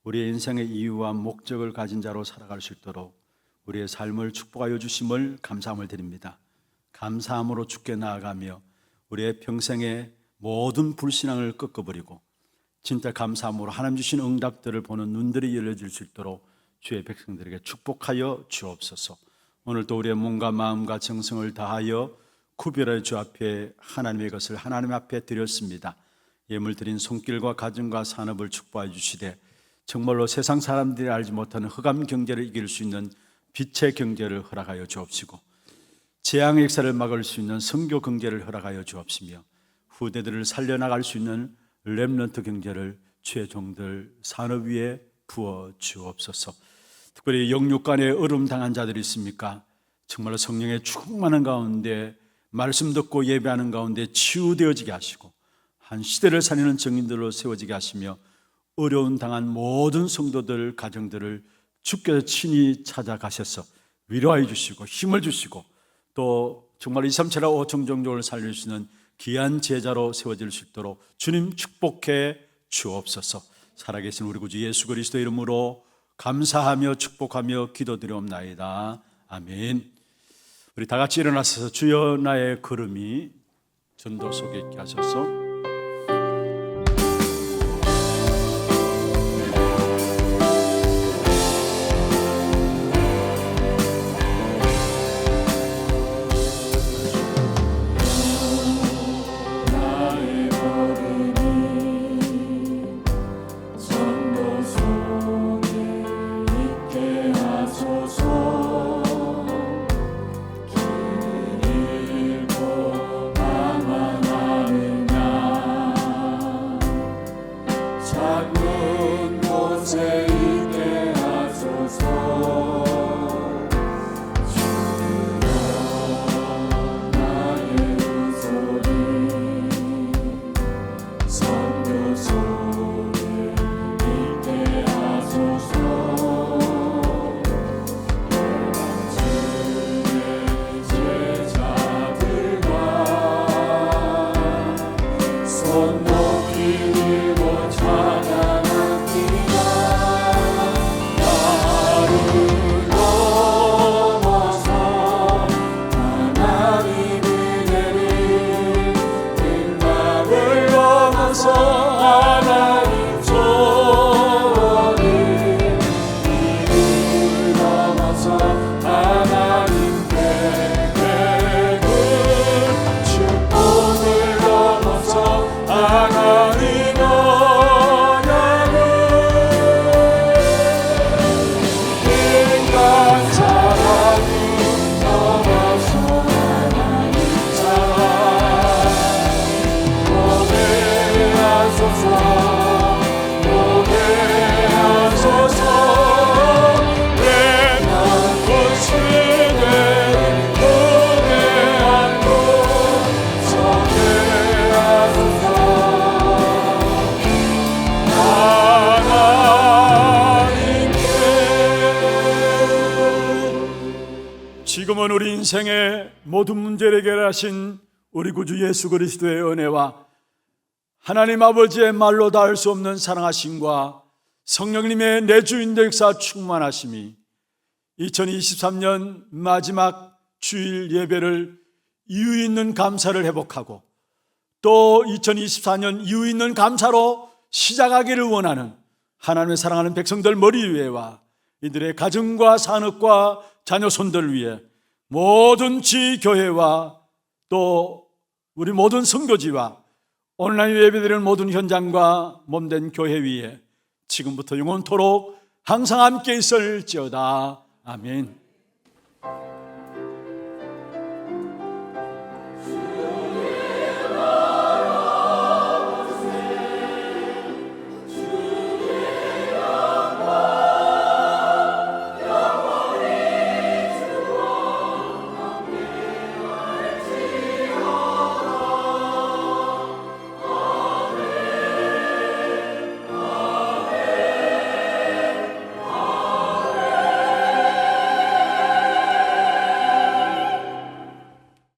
우리의 인생의 이유와 목적을 가진 자로 살아갈 수 있도록 우리의 삶을 축복하여 주심을 감사함을 드립니다. 감사함으로 주께 나아가며 우리의 평생의 모든 불신앙을 꺾어버리고 진짜 감사함으로 하나님 주신 응답들을 보는 눈들이 열려질 수 있도록 주의 백성들에게 축복하여 주옵소서. 오늘도 우리의 몸과 마음과 정성을 다하여 구별하여 주 앞에 하나님의 것을 하나님 앞에 드렸습니다. 예물 드린 손길과 가정과 산업을 축복하여 주시되 정말로 세상 사람들이 알지 못하는 흑암 경제를 이길 수 있는 빛의 경제를 허락하여 주옵시고 재앙의 역사를 막을 수 있는 선교 경제를 허락하여 주옵시며 후대들을 살려나갈 수 있는 렘넌트 경제를 주의 종들 산업 위에 부어 주옵소서. 특별히 영육간에 얼음 당한 자들이 있습니까? 정말로 성령의 충만한 가운데 말씀 듣고 예배하는 가운데 치유되어지게 하시고 한 시대를 살리는 증인들로 세워지게 하시며 어려운 당한 모든 성도들 가정들을 주께서 친히 찾아가셔서 위로해 주시고 힘을 주시고 또 정말 2, 3, 7, 5 정정적으로 살릴 수 있는 귀한 제자로 세워질 수 있도록 주님 축복해 주옵소서. 살아계신 우리 구주 예수 그리스도 이름으로 감사하며 축복하며 기도드리옵나이다. 아멘. 우리 다 같이 일어나서 주여 나의 걸음이 전도 속에 있게 하소서. 지금은 우리 인생의 모든 문제를 해결하신 우리 구주 예수 그리스도의 은혜와 하나님 아버지의 말로 닿을 수 없는 사랑하심과 성령님의 내주인의 역사 충만하심이 2023년 마지막 주일 예배를 이유 있는 감사를 회복하고 또 2024년 이유 있는 감사로 시작하기를 원하는 하나님의 사랑하는 백성들 머리 위에와 이들의 가정과 산업과 자녀 손들 위해 모든 지교회와 또 우리 모든 선교지와 온라인 예배드리는 모든 현장과 몸된 교회 위에 지금부터 영원토록 항상 함께 있을지어다. 아멘.